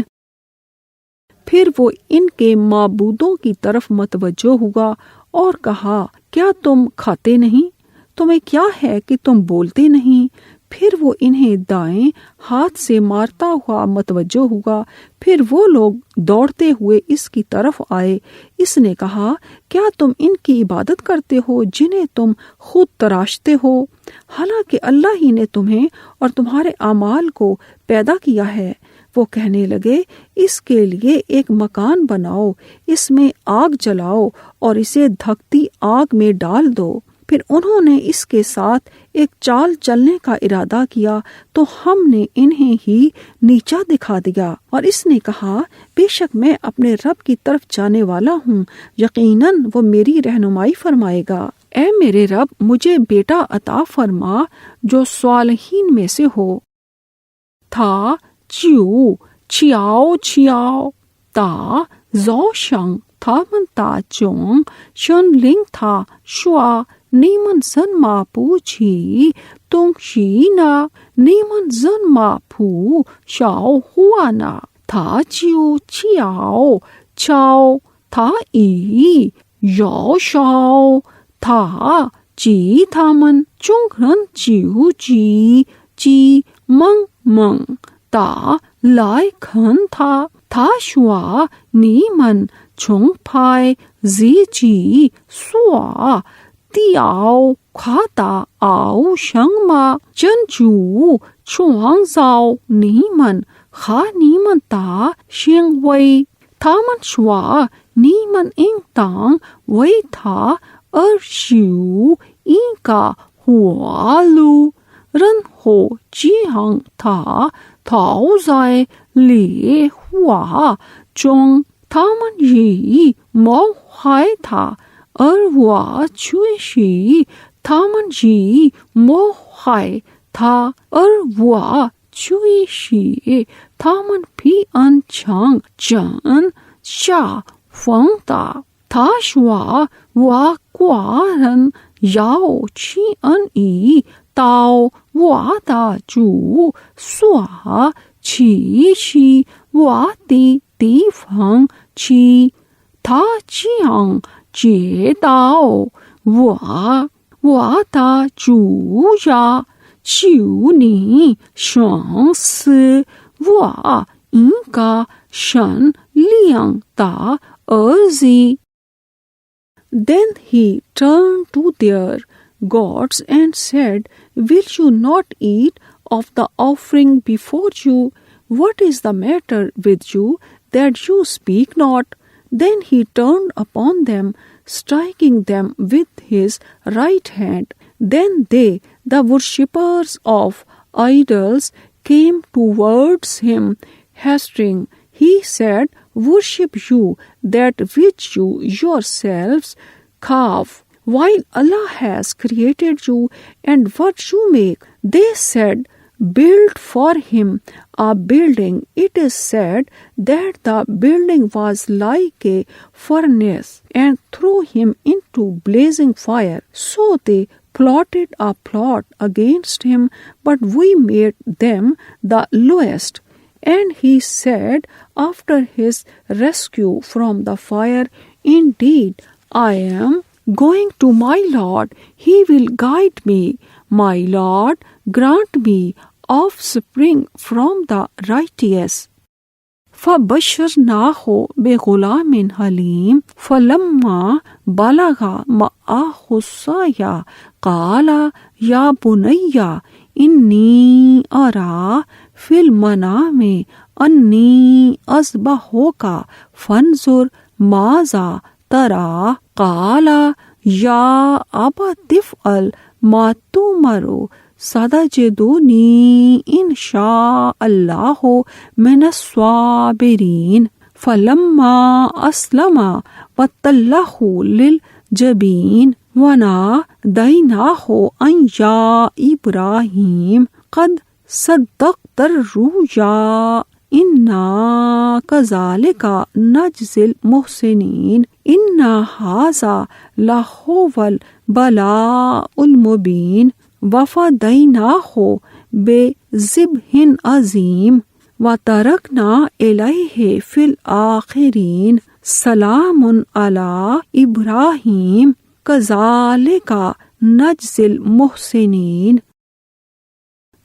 پھر وہ ان کے معبودوں کی طرف متوجہ ہوا اور کہا، کیا تم کھاتے نہیں؟ تمہیں کیا ہے کہ تم بولتے نہیں؟ پھر وہ انہیں دائیں ہاتھ سے مارتا ہوا متوجہ ہوا۔ پھر وہ لوگ دوڑتے ہوئے اس کی طرف آئے۔ اس نے کہا، کیا تم ان کی عبادت کرتے ہو جنہیں تم خود تراشتے ہو؟ حالانکہ اللہ ہی نے تمہیں اور تمہارے اعمال کو پیدا کیا ہے۔ وہ کہنے لگے، اس کے لیے ایک مکان بناؤ، اس میں آگ جلاؤ اور اسے دھکتی آگ میں ڈال دو۔ پھر انہوں نے اس کے ساتھ ایک چال چلنے کا ارادہ کیا تو ہم نے انہیں ہی نیچا دکھا دیا۔ اور اس نے کہا، بے شک میں اپنے رب کی طرف جانے والا ہوں، یقیناً وہ میری رہنمائی فرمائے گا۔ اے میرے رب، مجھے بیٹا عطا فرما جو صالحین میں سے ہو۔ تھا چیو چھیاؤ چھیاؤ تا زو شنگ 他们打中神灵他说你们怎么不去东西呢？你们怎么不消化呢？他就叫他一要烧他记他们众人就急忙的来看他。他说你们崇拜自己所雕刻的偶像吗？真主创造你们和你们的行为。他们说你们应当为他而修一个活路，然后将他投在烈火中。他们以谋害他，而我却是他们以谋害他，而我却是他们平安强震下风的。他说我个人要去意到我的主所去我的地方去，他将接到我的主呀，求你赏赐我一个善良的儿子。Then he turned to their gods and said, Will you not eat of the offering before you? What is the matter with you that you speak not? Then he turned upon them, striking them with his right hand. Then they, the worshippers of idols, came towards him, hastening. He said, Worship you that which you yourselves carve, while Allah has created you and what you make. They said, Build for him a building. It is said that the building was like a furnace, and threw him into blazing fire. So they plotted a plot against him, but we made them the lowest. And he said after his rescue from the fire, Indeed, I am going to my Lord. He will guide me. My Lord, grant me offspring from the righteous. فبشرناه بغلام حليم فلما بلغ معه السعي قال يا بني إني أرى في المنام أني أذبحك فانظر ماذا ترى. قال يا أبت افعل ما تؤمر ستجدني إن شاء الله من الصابرين. فلما أسلم وتله للجبين وناديناه أن يا إبراهيم قد صدقت الرؤيا إنا كذلك نجزي المحسنين إن هذا لهو البلاء المبين. وفديناه بذبح عظيم وتركنا إليه في الآخرين. سلام على إبراهيم كذلك نجزي المحسنين.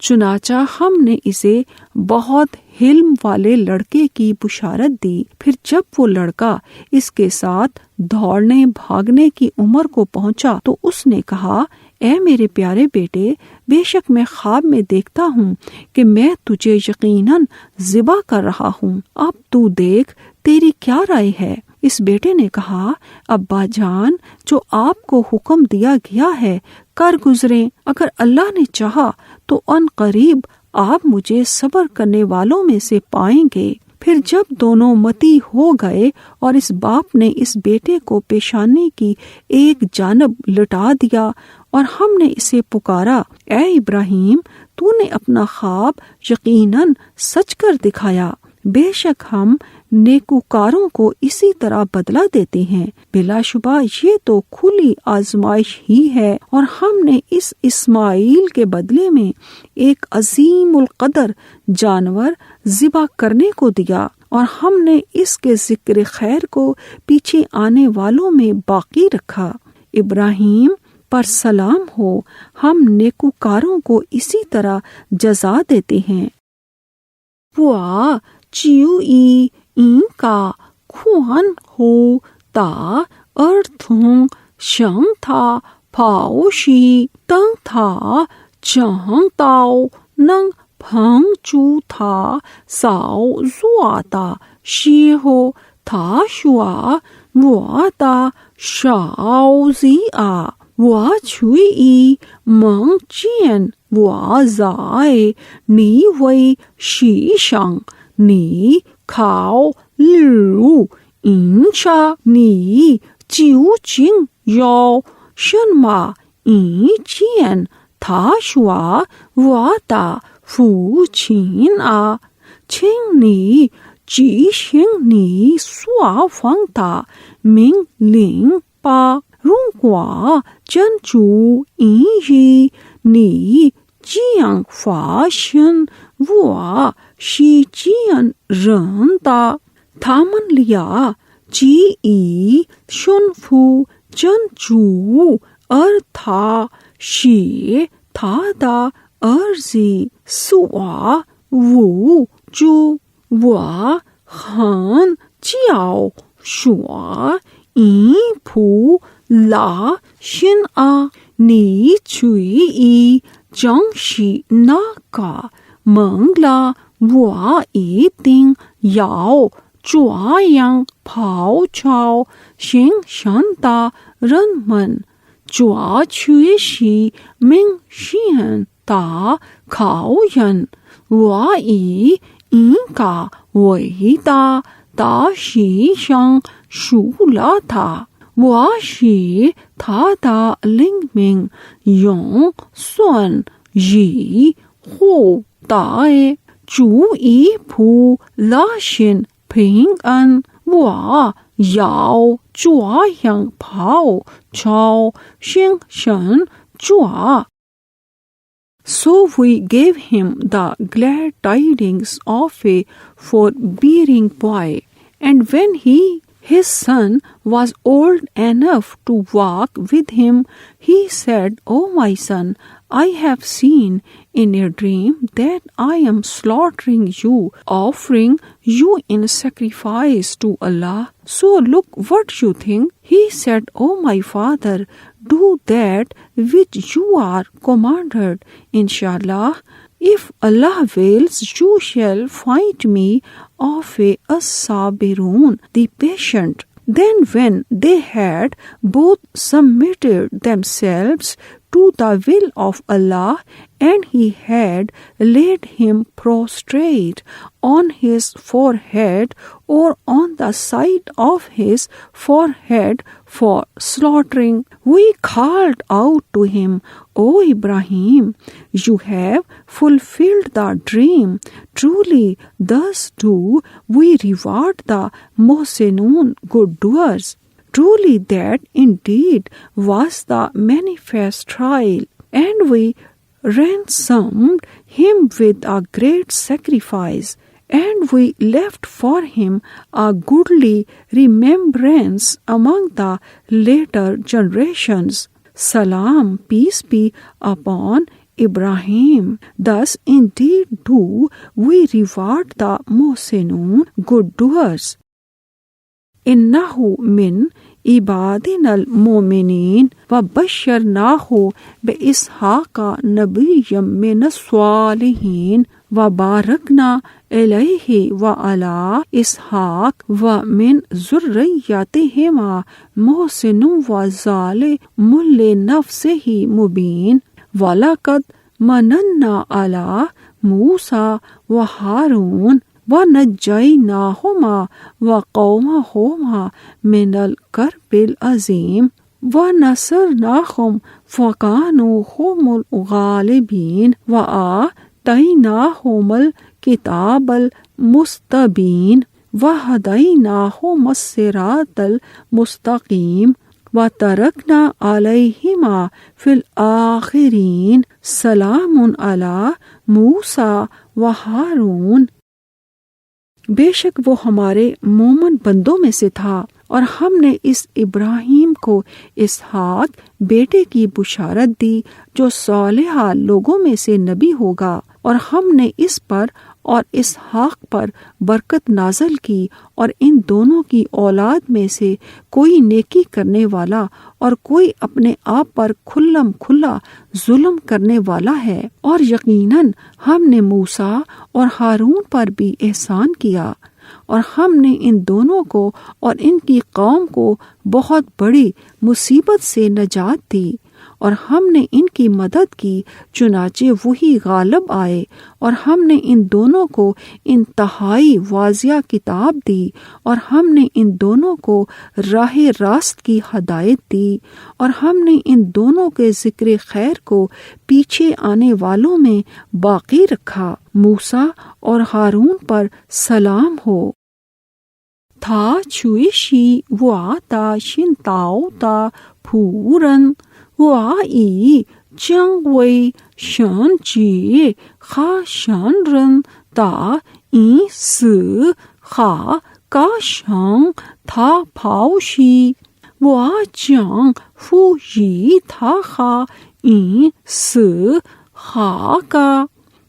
چنانچہ ہم نے اسے بہت حلم والے لڑکے کی بشارت دی. پھر جب وہ لڑکا اس کے ساتھ دوڑنے بھاگنے کی عمر کو پہنچا تو اس نے کہا, اے میرے پیارے بیٹے, بے شک میں خواب میں دیکھتا ہوں کہ میں تجھے یقیناً ذبح کر رہا ہوں. اب تو دیکھ تیری کیا رائے ہے؟ اس بیٹے نے کہا, ابا جان, جو آپ کو حکم دیا گیا ہے کر گزریں. اگر اللہ نے چاہا تو ان قریب آپ مجھے صبر کرنے والوں میں سے پائیں گے. پھر جب دونوں متی ہو گئے اور اس باپ نے اس بیٹے کو پیشانی کی ایک جانب لٹا دیا اور ہم نے اسے پکارا, اے ابراہیم, تو نے اپنا خواب یقیناً سچ کر دکھایا. بے شک ہم نیکوکاروں کو اسی طرح بدلہ دیتے ہیں۔ بلا شبہ یہ تو کھلی آزمائش ہی ہے، اور ہم نے اس اسماعیل کے بدلے میں ایک عظیم القدر جانور ذبح کرنے کو دیا، اور ہم نے اس کے ذکر خیر کو پیچھے آنے والوں میں باقی رکھا۔ ابراہیم پر سلام ہو، ہم نیکوکاروں کو اسی طرح جزا دیتے ہیں۔ وہ چیو ای این کا خوان ہو تا ارتھوں شنگ تھا پھاؤ شی تنگ تھا چہنگ تاؤ ننگ پھنگ چو تھا ساؤ زواتا شی ہو تھا شوا واتا شاؤ زی آ وہ چھوئی ای منگ چین وہ زائے نی وئی شی شنگ نی کھاؤ لو انشا نی چیو چنگ یو شن ما ای چین تھا شوا واتا فو چین آ چھنگ نی چی شنگ نی سوا فنگ تا منگ لنگ پا رونگ وا چن چو ای یی نی جیانگ فا شن وا شی جیان رن تا تھامن لیا چی ای شن فو چن چو ار تھا شی تھا دا ارزی سوا وو جو وا خان چیاؤ شوا ای پھو لا شن آ نی چوئی ای جنگ شی نا کا منگ لا وا ای تنگ یاؤ چوا ینگ پھاؤ چاؤ شنگ شن تا رن من چوا چوئی شی منگ شین تا کھاؤ ین وا ای این کا وئی تا تا شی شنگ شو لا تھا وا شی تھا دا لنگ منگ یوں سون یی خو تائے چو ای پھو لا شن پھنگ ان وا یاؤ چوا ینگ پھاؤ چاؤ شنگ شن چوا. So we gave him the glad tidings of a forbearing boy, and when his son was old enough to walk with him, he said, O my son, I have seen in a dream that I am slaughtering you, offering you in sacrifice to Allah. So look what you think. He said, O my father, do that which you are commanded. Inshallah, if Allah wills, you shall find me of as-sabirun, the patient. Then when they had both submitted themselves to the will of Allah, and he had laid him prostrate on his forehead or on the side of his forehead for slaughtering, we called out to him, O Ibrahim, you have fulfilled the dream. Truly, thus do we reward the Muhsinun, good doers. Truly that indeed was the manifest trial, and we ransomed him with a great sacrifice, and we left for him a goodly remembrance among the later generations. Salam, peace be upon Ibrahim. Thus indeed do we reward the Muhsinun, good doers. Innahu min ibadina al-mu'minin wa bashsharnahu bi ishaqa nabiyyam min as-salihin wa barakna ilayhi wa ala ishaq wa min zurriyyatihima muhsinun wa zalimun li nafsihi mubin wa laqad mananna ala Musa wa Harun وَنَجَّيْنَاهُمَا وَقَوْمَهُمَا مِنَ الْكَرْبِ الْعَظِيمِ وَنَصَرْنَاهُمْ فَكَانُوا هُمُ الْغَالِبِينَ وَآتَيْنَاهُمُ الْكِتَابَ الْمُسْتَبِينَ وَهَدَيْنَاهُمَا الصِّرَاطَ الْمُسْتَقِيمَ وَتَرَكْنَا عَلَيْهِمَا فِي الْآخِرِينَ سَلَامٌ عَلَى مُوسَى وَهَارُونَ۔ بے شک وہ ہمارے مومن بندوں میں سے تھا، اور ہم نے اس ابراہیم کو اسحاق بیٹے کی بشارت دی جو صالحہ لوگوں میں سے نبی ہوگا، اور ہم نے اس پر اور اسحاق پر برکت نازل کی، اور ان دونوں کی اولاد میں سے کوئی نیکی کرنے والا اور کوئی اپنے آپ پر کھلم کھلا ظلم کرنے والا ہے، اور یقیناً ہم نے موسیٰ اور ہارون پر بھی احسان کیا، اور ہم نے ان دونوں کو اور ان کی قوم کو بہت بڑی مصیبت سے نجات دی، اور ہم نے ان کی مدد کی چنانچہ وہی غالب آئے، اور ہم نے ان دونوں کو انتہائی واضح کتاب دی، اور ہم نے ان دونوں کو راہ راست کی ہدایت دی، اور ہم نے ان دونوں کے ذکر خیر کو پیچھے آنے والوں میں باقی رکھا۔ موسیٰ اور ہارون پر سلام ہو۔ تھا چھوئی شی وا تا شن تاؤ تا پھورن وا ای چنگ وئی شن جی خا شن رن تا ای س خا کا شنگ تھا پھاؤ شی وا چنگ فو یی تھا خا ای س خا کا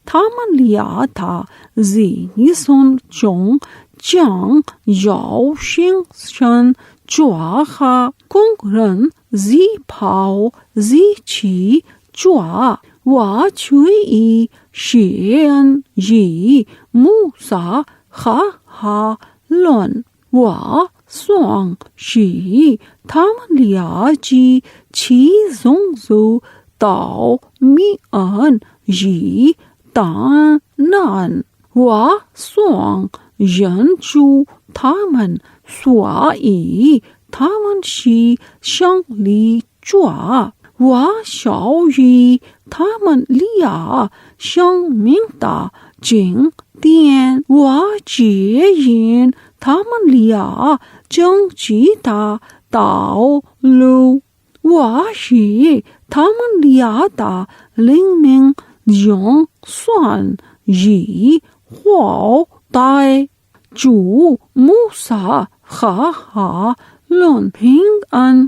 تھا من لیا تھا زی سن چونگ چنگ یاؤ شنگ شن چوا خا کنگ رن زی پھاؤ زی چھی چوا وا چھوئی ای شین یی موسا خا ہا لون وا سونگ شی تھام لیا جی چھی زونگ زو تاؤ می ان یی تان نان وا سونگ ین چو تھامن سوا ای تھامن شی شنگ لی چوا وا شاؤ یی تھامن لیا شنگ مینگ تا جنگ تین وا جیے ین تھامن لیا جنگ جی تا تاؤ لو وا شی تھامن لیا تا لنگ مینگ یونگ سوان یی خواؤ تائے چو موسا خا ہا لون ہنگ ان۔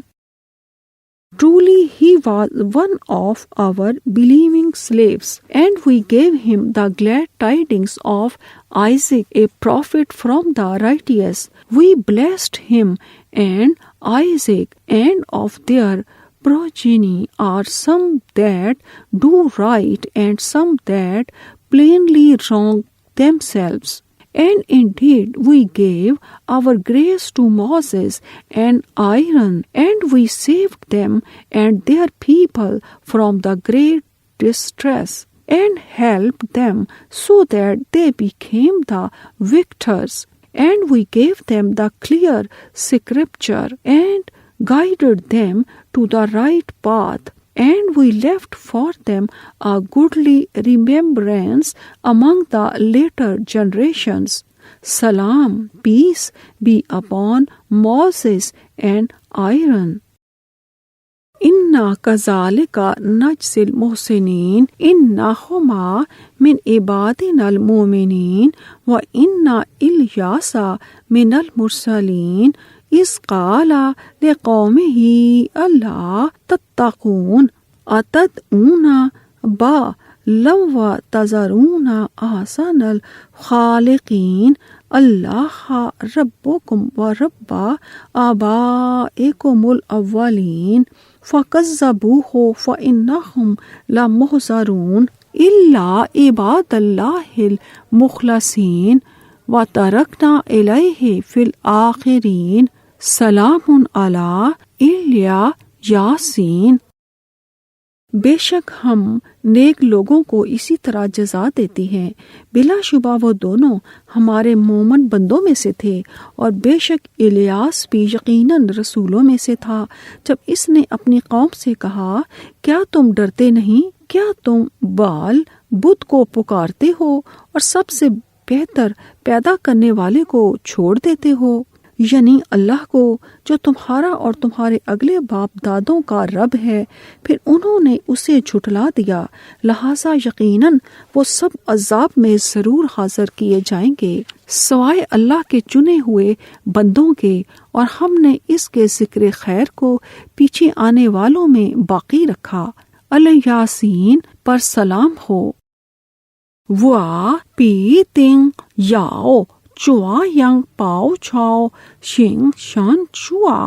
Truly he was one of our believing slaves, and we gave him the glad tidings of Isaac, a prophet from the righteous. We blessed him and Isaac, and of their progeny are some that do right and some that plainly wrong themselves. And indeed we gave our grace to Moses and Aaron, and we saved them and their people from the great distress, and helped them so that they became the victors. And we gave them the clear scripture and guided them to the right path. And we left for them a goodly remembrance among the later generations. Salam, peace be upon Moses and Aaron. Inna kazalika najzil muhsinin innahuma min ibadina al-mu'minin wa inna Ilyasa min al-mursalin إذ قال لقومه ألا تتقون أتدعون بعلا وتذرون أحسن الخالقين الله ربكم ورب آبائكم الأولين فكذبوه فإنهم لمحضرون إلا عباد الله المخلصين وتركنا إليه في الآخرين سلام علی الیا یاسین۔ بے شک ہم نیک لوگوں کو اسی طرح جزا دیتے ہیں، بلا شبہ وہ دونوں ہمارے مومن بندوں میں سے تھے، اور بے شک الیاس بھی یقیناً رسولوں میں سے تھا۔ جب اس نے اپنی قوم سے کہا کیا تم ڈرتے نہیں، کیا تم بال بت کو پکارتے ہو اور سب سے بہتر پیدا کرنے والے کو چھوڑ دیتے ہو، یعنی اللہ کو جو تمہارا اور تمہارے اگلے باپ دادوں کا رب ہے، پھر انہوں نے اسے جھٹلا دیا، لہٰذا یقیناً وہ سب عذاب میں ضرور حاضر کیے جائیں گے سوائے اللہ کے چنے ہوئے بندوں کے، اور ہم نے اس کے ذکر خیر کو پیچھے آنے والوں میں باقی رکھا۔ الیاسین پر سلام ہو۔ وا پی تنگ یاؤ چوا ینگ پاؤ چھاؤ شنگ شان چوا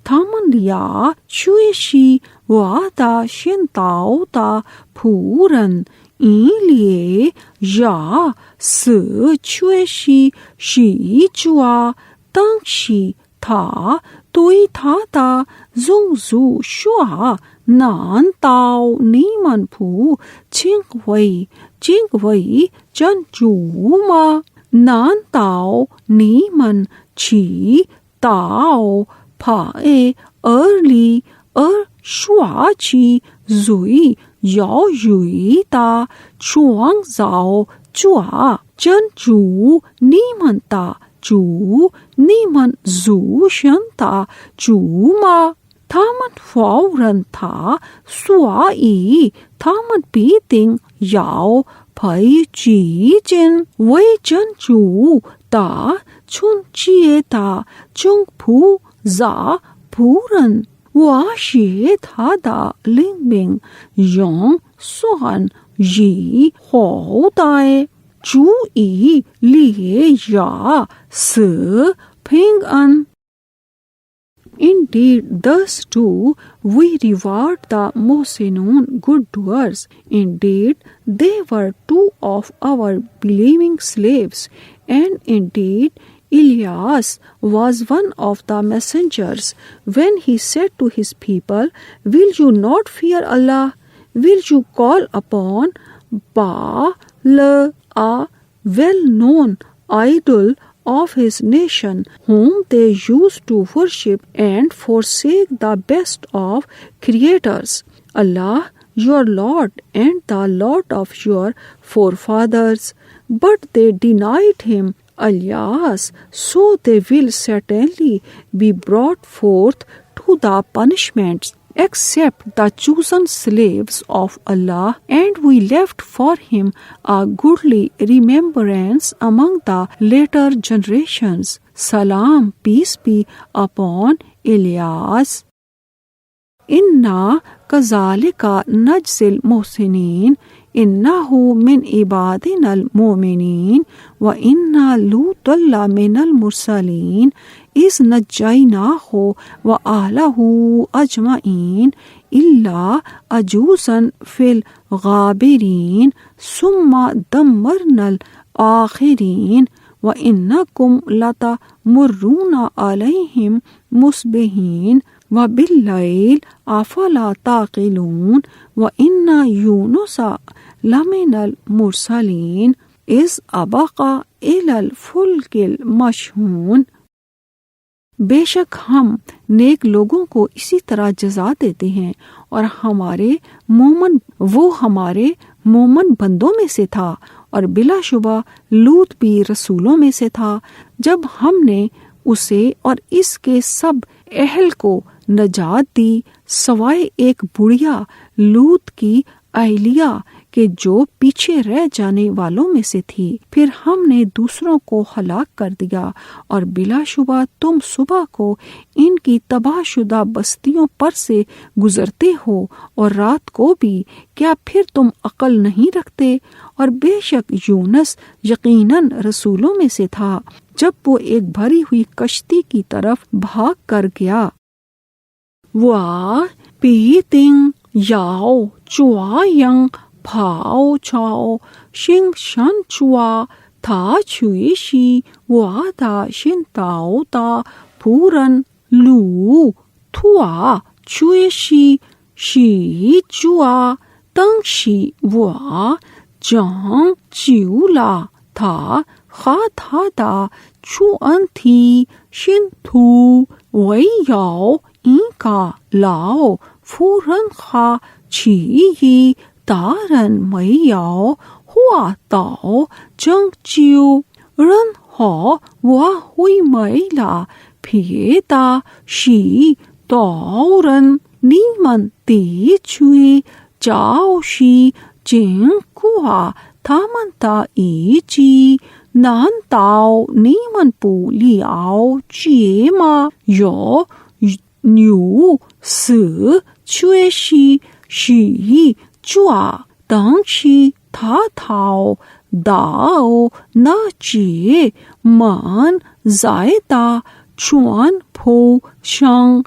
تھامن لیا چوئے شی وا دا شن تاؤ تا پھورن این لیے یا س چوئے شی شی چوا تنگ شی تھا توئی تھا تا زنگ زو شوا نان تاؤ نیمن پھو چنگ وئی چن چو ما نان تاؤ نیمن چھی تاؤ پھائے ارلی شوا چھی زوئی یاؤ یوئی تا چوانگ زاؤ چوا چن چو نیمن تا چو نیمن زو شن تا چو ما تھامن فاورن تھا سوا ای تھامن پی تنگ یاؤ پھائی چی چن وئی چن چو تا چن چیے تا چنگ پھو زا پھورن وا شیے تھا دا لنگ بنگ یونگ سوہن یی ہو تائے چو ای لیے یا س پھنگ ان۔ Indeed, thus do we reward the Muhsinun, good doers. Indeed, they were two of our believing slaves, and indeed, Ilyas was one of the messengers. When he said to his people, "Will you not fear Allah? Will you call upon Baal, a well-known idol of his nation, whom they used to worship, and forsake the best of creators, Allah, your Lord, and the Lord of your forefathers? But they denied him, Ilyas, so they will certainly be brought forth to the punishments, except the chosen slaves of Allah, and we left for him a goodly remembrance among the later generations. Salam, peace be upon Ilyas. Inna kazalika najzil muhsinin, innahu min ibadina al-mu'minin, wa inna lutalla min al-mursalin, iz najjaynahu wa ahlahu ajma'in illa ajuzan fil ghabirin summa dammarnal akhirin wa innakum latamurruna alayhim musbihin wa billayl afala taqilun wa inna yunusa laminal mursalin iz abaqa ilal fulkil mashhun۔ بے شک ہم نیک لوگوں کو اسی طرح جزا دیتے ہیں، اور ہمارے مومن بندوں میں سے تھا، اور بلا شبہ لوط بھی رسولوں میں سے تھا، جب ہم نے اسے اور اس کے سب اہل کو نجات دی سوائے ایک بڑھیا لوط کی اہلیہ کہ جو پیچھے رہ جانے والوں میں سے تھی، پھر ہم نے دوسروں کو ہلاک کر دیا، اور بلا شبہ تم صبح کو ان کی تباہ شدہ بستیوں پر سے گزرتے ہو اور رات کو بھی، کیا پھر تم عقل نہیں رکھتے؟ اور بے شک یونس یقیناً رسولوں میں سے تھا، جب وہ ایک بھری ہوئی کشتی کی طرف بھاگ کر گیا۔ وا پی تنگ یاؤ چوا ینگ پھاؤ چھاؤ شنگ شن چوا تھا چھوئی شی وا دا شن تاؤ تا پھورن لو تھوا چھوئی شی شی چوا تنگ شی وا جانگ چیولا تھا خا تھا دا چھو ان تھی شن تھو وئی یاؤ این کا لاؤ پھورن خا چھی ہی تارن مئی یاؤ ہوا تاؤ جنگ چیو 人好我会美了撇大是道人你们的去找是经过他们的意志，难道你们不了解吗？有牛死却是抓等起他逃到那些们在的船铺上。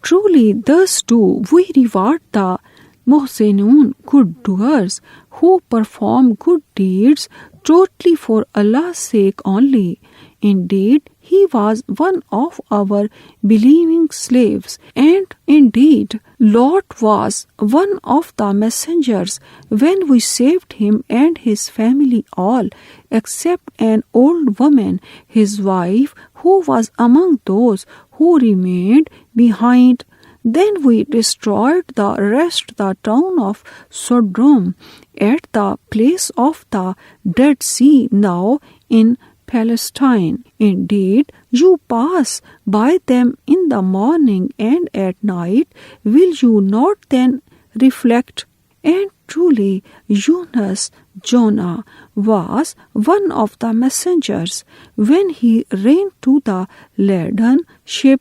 Truly, thus do we reward the Muhsinun, good doers, who perform good deeds totally for Allah's sake only. Indeed, he was one of our believing slaves, and indeed, Lot was one of the messengers when we saved him and his family all, except an old woman, his wife, who was among those who remained behind. Then we destroyed the rest, the town of Sodom, at the place of the Dead Sea, now in Palestine. Indeed, you pass by them in the morning and at night. Will you not then reflect? And truly, Jonah was one of the messengers when he ran to the laden ship.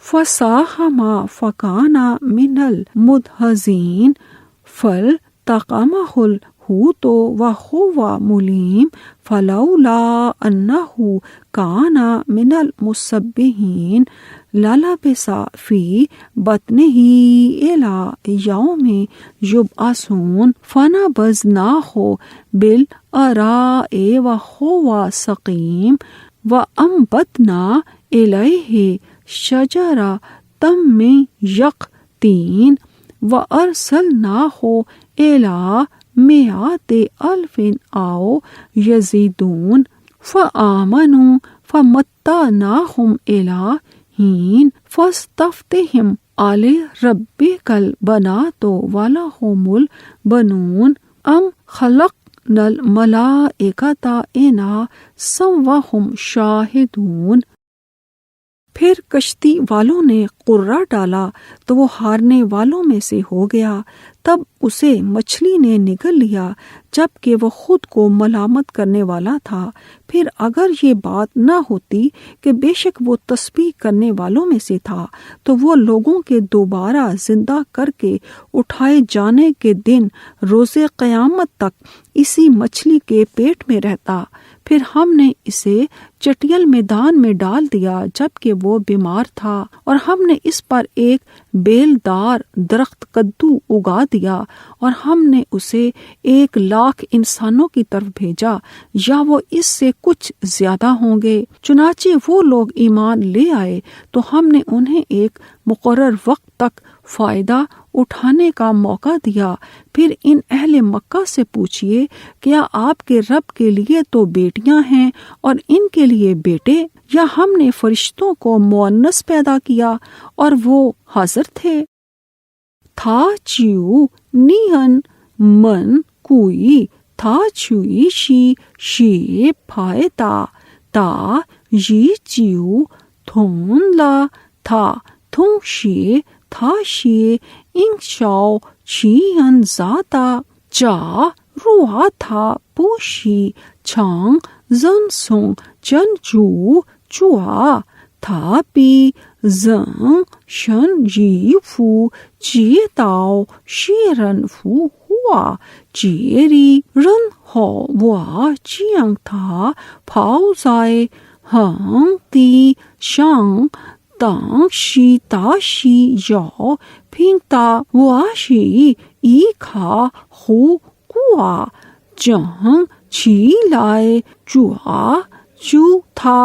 فَسَاهَمَ فَكَانَ مِنَ الْمُدْحَضِينَ فَالْتَقَمَهُ الْحُوتُ وَهُوَ مُلِيمٌ فَلَوْلَا أَنَّهُ كَانَ مِنَ الْمُسَبِّحِينَ لَلَبِثَ فِي بَطْنِهِ إِلَى يَوْمِ يُبْعَثُونَ فَنَبَذْنَاهُ بِالْعَرَاءِ وَهُوَ سَقِيمٌ وَأَنبَتْنَا إِلَيْهِ شجرة من يقطين وأرسلناه إلى 100,000 أو يزيدون فآمنوا فمتعناهم إلى حين فاستفتهم على ربك البنات ولهم البنون أم خلقنا الملائكة إناثا وهم شاهدون. پھر کشتی والوں نے قرہ ڈالا تو وہ ہارنے والوں میں سے ہو گیا. تب اسے مچھلی نے نگل لیا جبکہ وہ خود کو ملامت کرنے والا تھا. پھر اگر یہ بات نہ ہوتی کہ بے شک وہ تسبیح کرنے والوں میں سے تھا تو وہ لوگوں کے دوبارہ زندہ کر کے اٹھائے جانے کے دن روز قیامت تک اسی مچھلی کے پیٹ میں رہتا. پھر ہم نے اسے چٹیل میدان میں ڈال دیا جبکہ وہ بیمار تھا اور ہم نے اس پر ایک بیلدار درخت کدو اگا دیا اور ہم نے اسے 100,000 انسانوں کی طرف بھیجا یا وہ اس سے کچھ زیادہ ہوں گے. چنانچہ وہ لوگ ایمان لے آئے تو ہم نے انہیں ایک مقرر وقت تک فائدہ اٹھانے کا موقع دیا. پھر ان اہل مکہ سے پوچھئے کیا آپ کے رب کے لیے تو بیٹیاں ہیں اور ان کے لیے بیٹے، یا ہم نے فرشتوں کو مؤنث پیدا کیا اور وہ حاضر تھے. تھا چیو نیہن من کوئی تھا چوئی شی پھائتا تا یی چیو تھون لا تھا تھون شی تھا شی انگ شاو چیہن زاتا چا روا تھا پوشی چھانگ زن سونگ چن جو چوا تھا پی زن شن جی فو جی تاو شیرن فو ہوا جیری رن ہو وا چیانگ تھا پھاو زائے ہنگ تی شانگ تانگ شی تا شی یاو پھنگ تا وا شی ای کھا خو کوا جہنگ چھی لائے چوا چو تھا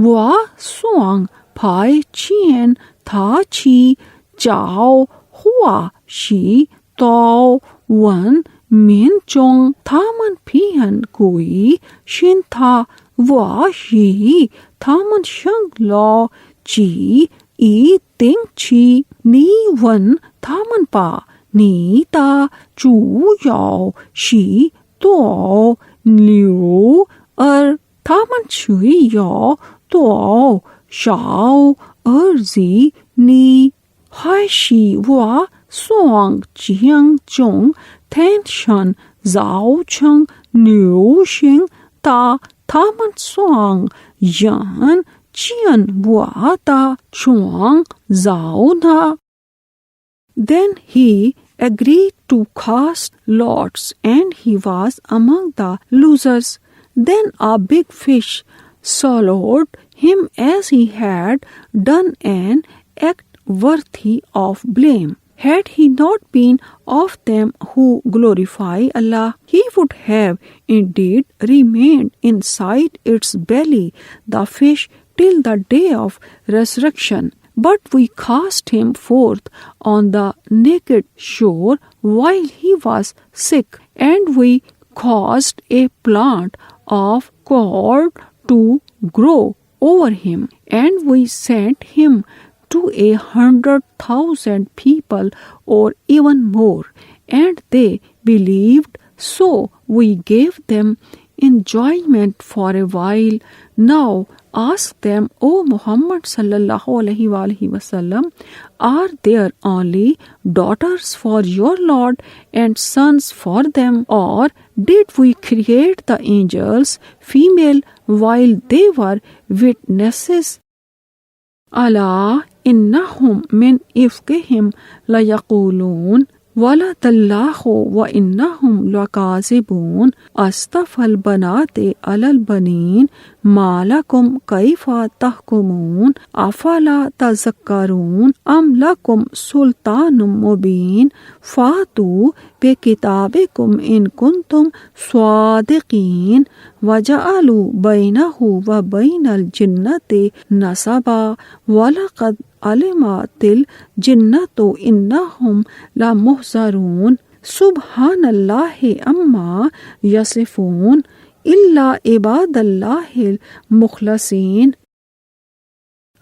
وا سوانگ پھائے چین تھا چھی چاو ہوا شی تو ون مین چونگ تھا من پھین کوئی شن تھا وا شی تھا من شنگ لو چی ای تنگ چھی نی ون تھا من پا نی تا چو یاو شی تو لیو 他们需要多少儿子呢？还是我双将中天上造成流星的他们双人见我的创造呢？ Then he agreed to cast lots, and he was among the losers. Then a big fish swallowed him as he had done an act worthy of blame. Had he not been of them who glorify Allah, he would have indeed remained inside its belly, the fish, till the day of resurrection. But we cast him forth on the naked shore while he was sick, and we caused a plant of gourd to grow over him, and we sent him to 100,000 people or even more, and they believed, so we gave them enjoyment for a while. Now ask them, O Muhammad sallallahu alaihi wasallam, are there only daughters for your Lord and sons for them, or did we create the angels female while they were witnesses? Ala innahum min ifkihim layaqulun وَلَدَ اللَّهُ وَإِنَّهُمْ لَكَاذِبُونَ أَصْطَفَى الْبَنَاتِ عَلَى الْبَنِينَ مَا لَكُمْ كَيْفَ تَحْكُمُونَ أَفَلَا تَذَكَّرُونَ أَمْ لَكُمْ سُلْطَانٌ مُبِينٌ فَأْتُوا بِكِتَابِكُمْ إِن كُنتُمْ صَادِقِينَ وَجَعَلُوا بَيْنَهُ وَبَيْنَ الْجِنَّةِ نَسَبًا وَلَقَدْ علمت الجنة إنهم لمحضرون سبحان الله أما يصفون إلا عباد الله المخلصين.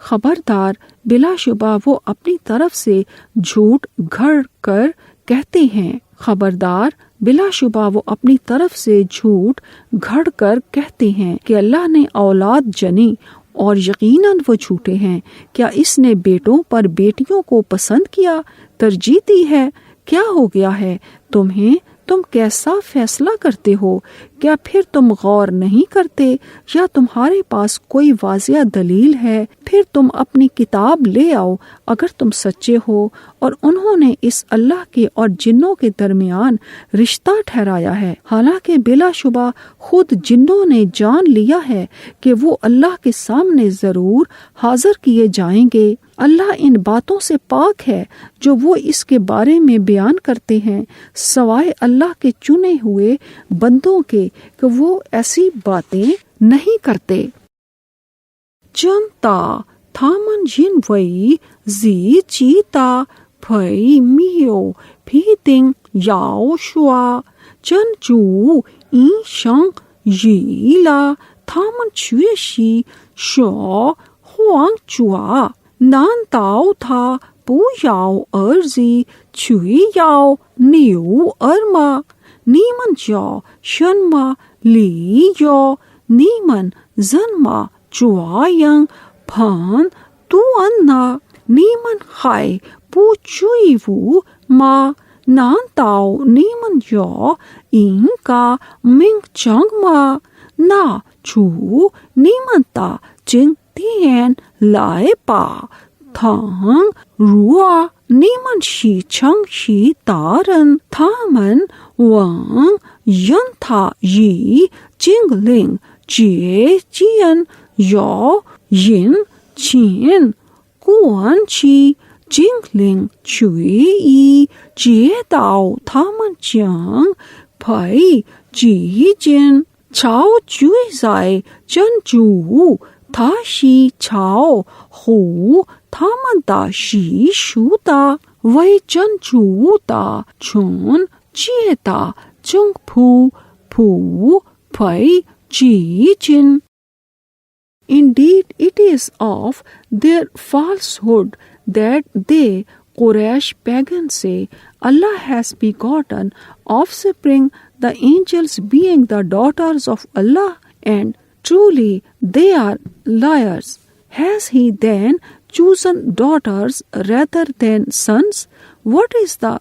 خبردار بلا شبہ وہ اپنی طرف سے جھوٹ گھڑ کر کہتے ہیں. خبردار بلا شبہ وہ اپنی طرف سے جھوٹ گھڑ کر کہتے ہیں کہ اللہ نے اولاد جنی، اور یقیناً وہ جھوٹے ہیں. کیا اس نے بیٹوں پر بیٹیوں کو پسند کیا، ترجیح دی ہے؟ کیا ہو گیا ہے تمہیں؟ تم کیسا فیصلہ کرتے ہو؟ کیا پھر تم غور نہیں کرتے؟ یا تمہارے پاس کوئی واضح دلیل ہے؟ پھر تم اپنی کتاب لے آؤ اگر تم سچے ہو. اور انہوں نے اس اللہ کے اور جنوں کے درمیان رشتہ ٹھہرایا ہے، حالانکہ بلا شبہ خود جنوں نے جان لیا ہے کہ وہ اللہ کے سامنے ضرور حاضر کیے جائیں گے. اللہ ان باتوں سے پاک ہے جو وہ اس کے بارے میں بیان کرتے ہیں، سوائے اللہ کے چنے ہوئے بندوں کے کہ وہ ایسی باتیں نہیں کرتے. چنتا تھامن جن وئی زی چیتا پھئی میو پھی تنگ یاو شوا چن چو این شنگ ییلا تھامن چوئے شی شو ہوانگ چوا نان تاؤ تھا پو یاو ارزی چوئی یاو نیو ارما نیمن جاو شنما لی یو نیمن زنما چوا ینگ پھان تو انا نیمن خائی پو چوئی وو ما نان تاؤ نیمن یو این کا منگ چنگ ما نا چو نیمن تا چنگ تین لائے پا تھانگ روا نیمن شی چنگ شی تارن تھامن وانگ ین تھا یی چنگ لنگ جے چین یو ین چین کون چی چنگ لنگ چوئی ای جے داؤ تھامن چنگ پھئی جی جن چھاؤ چوئی زائے چن چو تھا شی چھاؤ ہو تھامن تا شی شو تا وی چن چو تا چون چیے تا چنگ پھو پھو پھئی جی جن. Indeed, it is of their falsehood that they, Quraysh pagans, say, Allah has begotten offspring, the angels being the daughters of Allah, and truly they are liars. Has he then chosen daughters rather than sons? What is the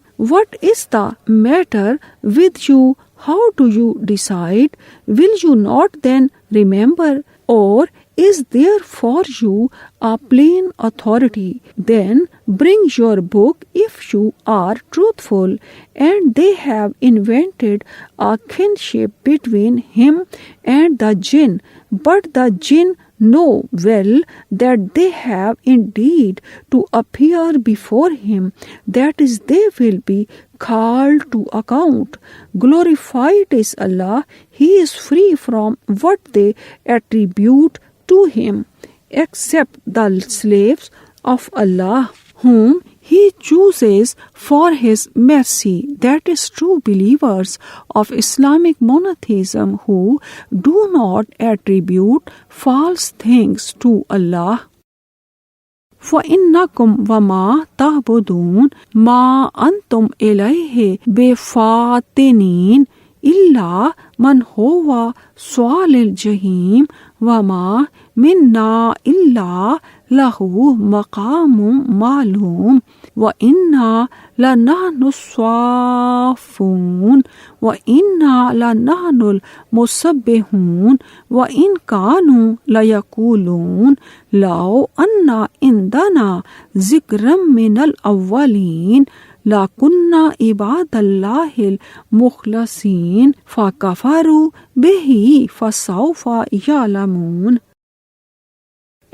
matter with you? How do you decide? Will you not then remember? Or is there for you a plain authority? Then bring your book if you are truthful. And they have invented a kinship between him and the jinn, but the jinn know well that they have indeed to appear before him, that is, they will be called to account. Glorified is Allah, He is free from what they attribute to Him, except the slaves of Allah, whom He chooses for His mercy, that is, true believers of Islamic monotheism who do not attribute false things to Allah. فَإِنَّكُمْ وَمَا تَعْبُدُونَ مَا أَنْتُمْ إِلَيْهِ بِفَاتِنِينَ إِلَّا مَنْ هُوَ صَالِ الْجَحِيمِ وَمَا مِنَّا إِلَّا لَهُ مَقَامٌ مَعْلُومٌ وَإِنَّا لَنَحْنُ الصَّافُّونَ وَإِنَّا لَنَحْنُ الْمُسَبِّحُونَ وَإِنْ كَانُوا لَيَقُولُونَ لَوْ أَنَّ عِنْدَنَا ذِكْرًا مِنَ الْأَوَّلِينَ لَكُنَّا عِبَادَ اللَّهِ الْمُخْلَصِينَ فَكَفَرُوا بِهِ فَسَوْفَ يَعْلَمُونَ.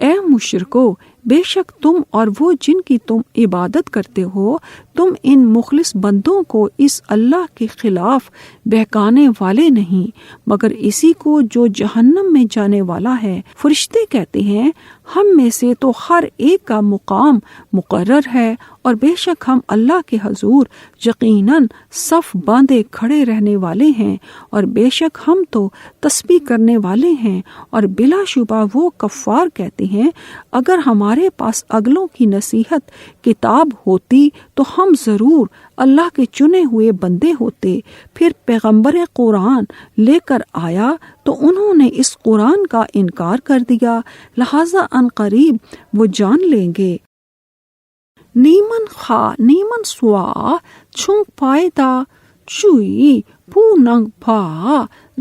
اے مشرکو، بے شک تم اور وہ جن کی تم عبادت کرتے ہو، تم ان مخلص بندوں کو اس اللہ کے خلاف بہکانے والے نہیں مگر اسی کو جو جہنم میں جانے والا ہے۔ فرشتے کہتے ہیں ہم میں سے تو ہر ایک کا مقام مقرر ہے، اور بے شک ہم اللہ کے حضور یقیناً صف باندھے کھڑے رہنے والے ہیں، اور بے شک ہم تو تسبیح کرنے والے ہیں۔ اور بلا شبہ وہ کفار کہتے ہیں اگر ہمارے پاس اگلوں کی نصیحت کتاب ہوتی تو ہم ضرور اللہ کے چنے ہوئے بندے ہوتے۔ پھر پیغمبر قرآن لے کر آیا تو انہوں نے اس قرآن کا انکار کر دیا، لہذا ان قریب وہ جان لیں گے۔ نیمن خا نیمن سوا چھنگ پائدا چوئی پو ننگ پا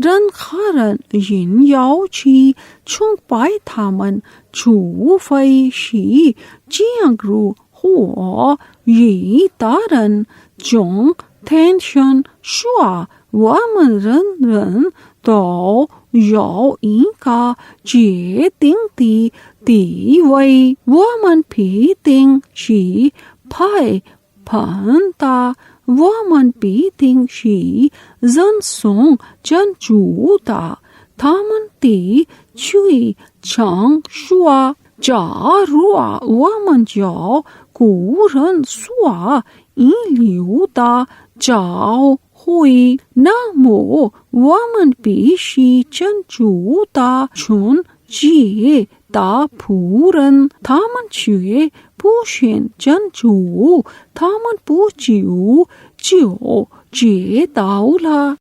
رن خارن ین یاو چی چھنگ پائی تھامن چھو فئی شی چینگ رو ہوا یی تارن جونگ تھین شن شوا وامن رن رن تو یاو این کا جی تینگ تی تی وئی وامن پھی تینگ شی پھائی پھن تا وامن پی تینگ شی زن سونگ چن چو تا تھامن تی چوئی چانگ شوا جا روا وامن جاو کو رن سوا این لیو تا جاو ہوئی نا مو وامن پی شی چن چو تا چون جی تا پھورن تھامن چوئے پوشن چن چو تھامن پوچیو چیو جے تاولا.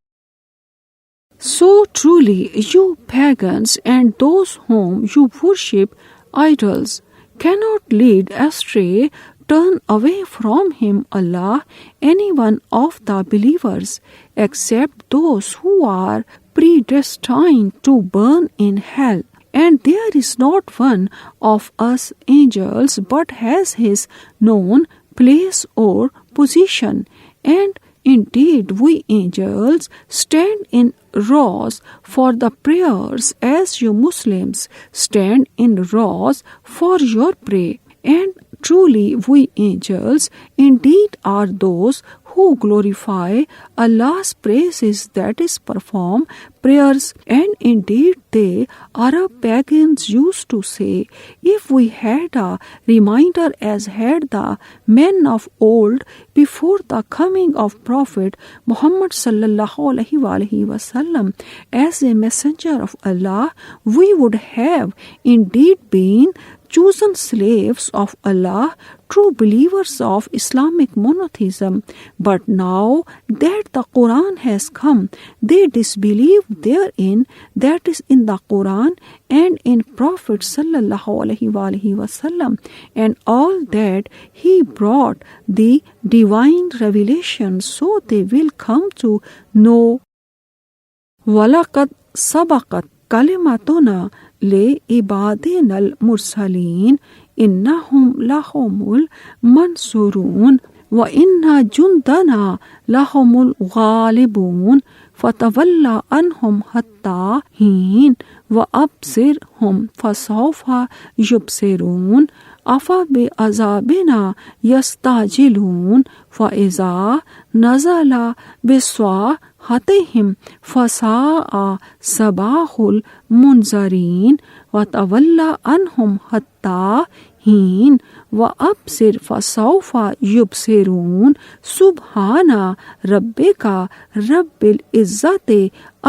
So truly you pagans and those whom you worship idols cannot lead astray, turn away from him Allah, any one of the believers, except those who are predestined to burn in hell. And there is not one of us angels but has his known place or position. And indeed we angels stand in rows for the prayers as you Muslims stand in rows for your prayer. And truly we angels indeed are those who glorify Allah's praises, that is, perform prayers. And indeed the Arab pagans used to say, if we had a reminder as had the men of old before the coming of Prophet Muhammad sallallahu alaihi wasallam as a messenger of Allah, we would have indeed been chosen slaves of Allah, true believers of Islamic monotheism. But now that the Quran has come, they disbelieve therein, that is in the Quran and in Prophet sallallahu alaihi wasallam, and all that he brought the divine revelation, so they will come to know. وَلَقَدْ سَبَقَتْ كَلِمَتُنَا لِعِبَادِنَا الْمُرْسَلِينَ إِنَّهُمْ لَهُمُ الْمَنْصُورُونَ وَإِنَّ جُنْدَنَا لَهُمُ الْغَالِبُونَ فَتَوَلَّ عَنْهُمْ حَتَّى حِينٍ وَأَبْصِرْهُمْ فَسَوْفَ يُبْصِرُونَ أَفَبِعَذَابِنَا يَسْتَعْجِلُونَ فَإِذَا نَزَلَ بِصَاحَتِهِمْ فَسَاءَ صَبَاحُ الْمُنذَرِينَ وَتَوَلَّ عَنْهُمْ حَتَّى حِينٍ وَأَبْصِرْ فَسَوْفَ يُبْصِرُونَ سُبْحَانَ رَبِّكَ رَبِّ الْعِزَّةِ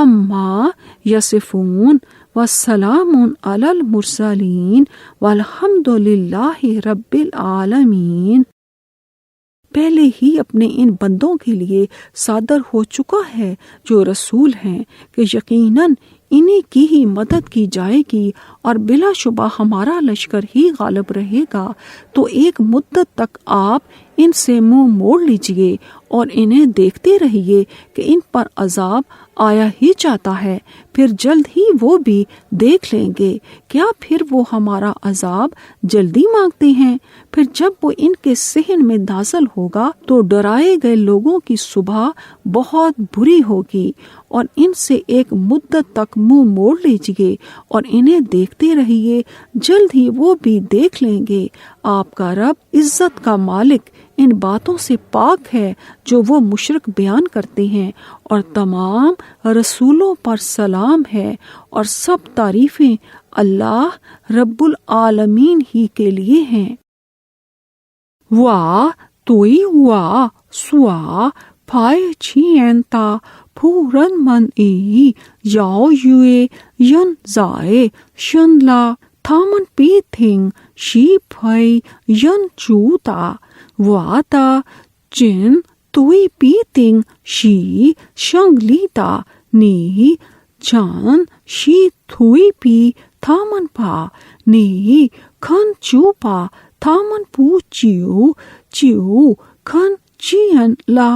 عَمَّا يَصِفُونَ وَالسَّلَامٌ عَلَى الْمُرْسَلِينَ وَالْحَمْدُ لِلَّهِ رَبِّ الْعَالَمِينَ۔ پہلے ہی اپنے ان بندوں کے لیے صادر ہو چکا ہے جو رسول ہیں کہ یقیناً انہی کی ہی مدد کی جائے گی اور بلا شبہ ہمارا لشکر ہی غالب رہے گا۔ تو ایک مدت تک آپ ان سے منہ موڑ لیجئے اور انہیں دیکھتے رہیے کہ ان پر عذاب آیا ہی جاتا ہے، پھر جلد ہی وہ بھی دیکھ لیں گے۔ کیا پھر وہ ہمارا عذاب جلدی مانگتے ہیں؟ پھر جب وہ ان کے صحن میں نازل ہوگا تو ڈرائے گئے لوگوں کی صبح بہت بری ہوگی، اور ان سے ایک مدت تک منہ موڑ لیجئے اور انہیں دیکھتے رہیے، جلد ہی وہ بھی دیکھ لیں گے۔ آپ کا رب عزت کا مالک ان باتوں سے پاک ہے جو وہ مشرک بیان کرتے ہیں، اور تمام رسولوں پر سلام ہے، اور سب تعریفیں اللہ رب العالمین ہی کے لیے ہیں۔ وا توئی وا سوا پھائے چھینتا پھورن من ای یاؤ یوے ین زائے شن لا تھامن پی تھنگ شی پھائی ین چوتا واتا جن توئی پی تنگ شی شنگ لیتا نی چان شی تھوئی پی تھامن پا نی کھن چوپا تھامن پو چیو چیو کھن چین لا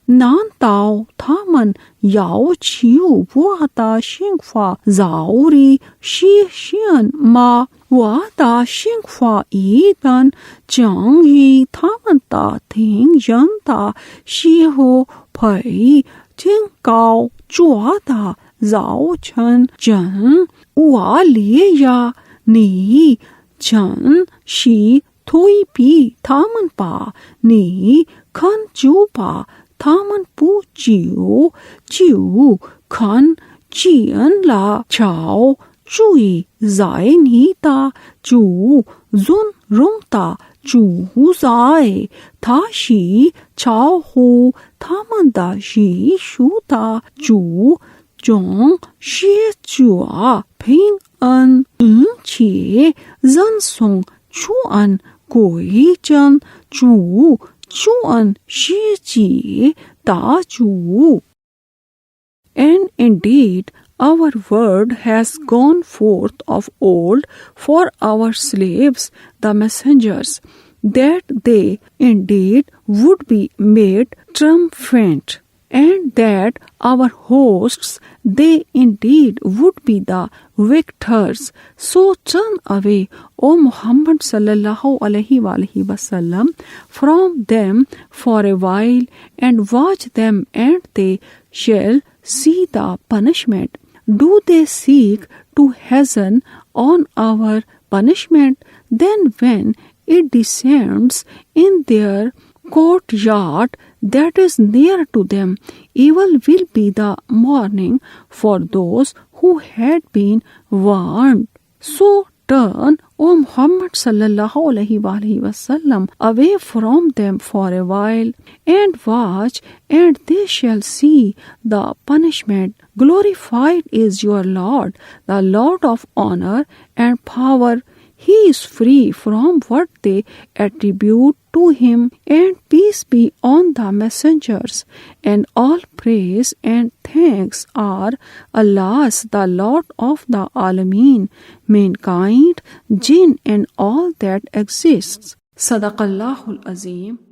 نان تاؤ تھامن یاؤ چیو واتا شنگ فا زاوری شی شین ما واتا شنگ فا ایدن چانگ یی تھامن تا تھنگ ین تا شی ہو پھئی تھنگ کاؤ چواتا زاؤ چھن جن وا لیے یا نی چن شی تھوئی پی تھامن پا نی کھن چوپا تھامن پو چیو چیو کھن چین لا چھاؤ چوئی زائے نیتا چو زن رونگتا چو زائے تھا شی چھاؤ ہو تھامن دا شی شوتا چو چونگ شی چوا پھینگ ان چیے زن سونگ چو ان کوئی چن چو چو ان شی چیے تا چو۔ And indeed our word has gone forth of old for our slaves the messengers, that they indeed would be made triumphant, and that our hosts they indeed would be the victors. So turn away, O Muhammad sallallahu alaihi wasallam, from them for a while, and watch them, and they shall see the punishment. Do they seek to hasten on our punishment? Then when it descends in their courtyard that is near to them, evil will be the morning for those who had been warned. So turn, O Muhammad sallallahu alaihi wasallam, away from them for a while, and watch, and they shall see the punishment. Glorified is your Lord, the Lord of honor and power. He is free from what they attribute to him, and peace be on the messengers, and all praise and thanks are Allah's, the Lord of the Alameen, mankind, jinn and all that exists. Sadaqallahul Azim.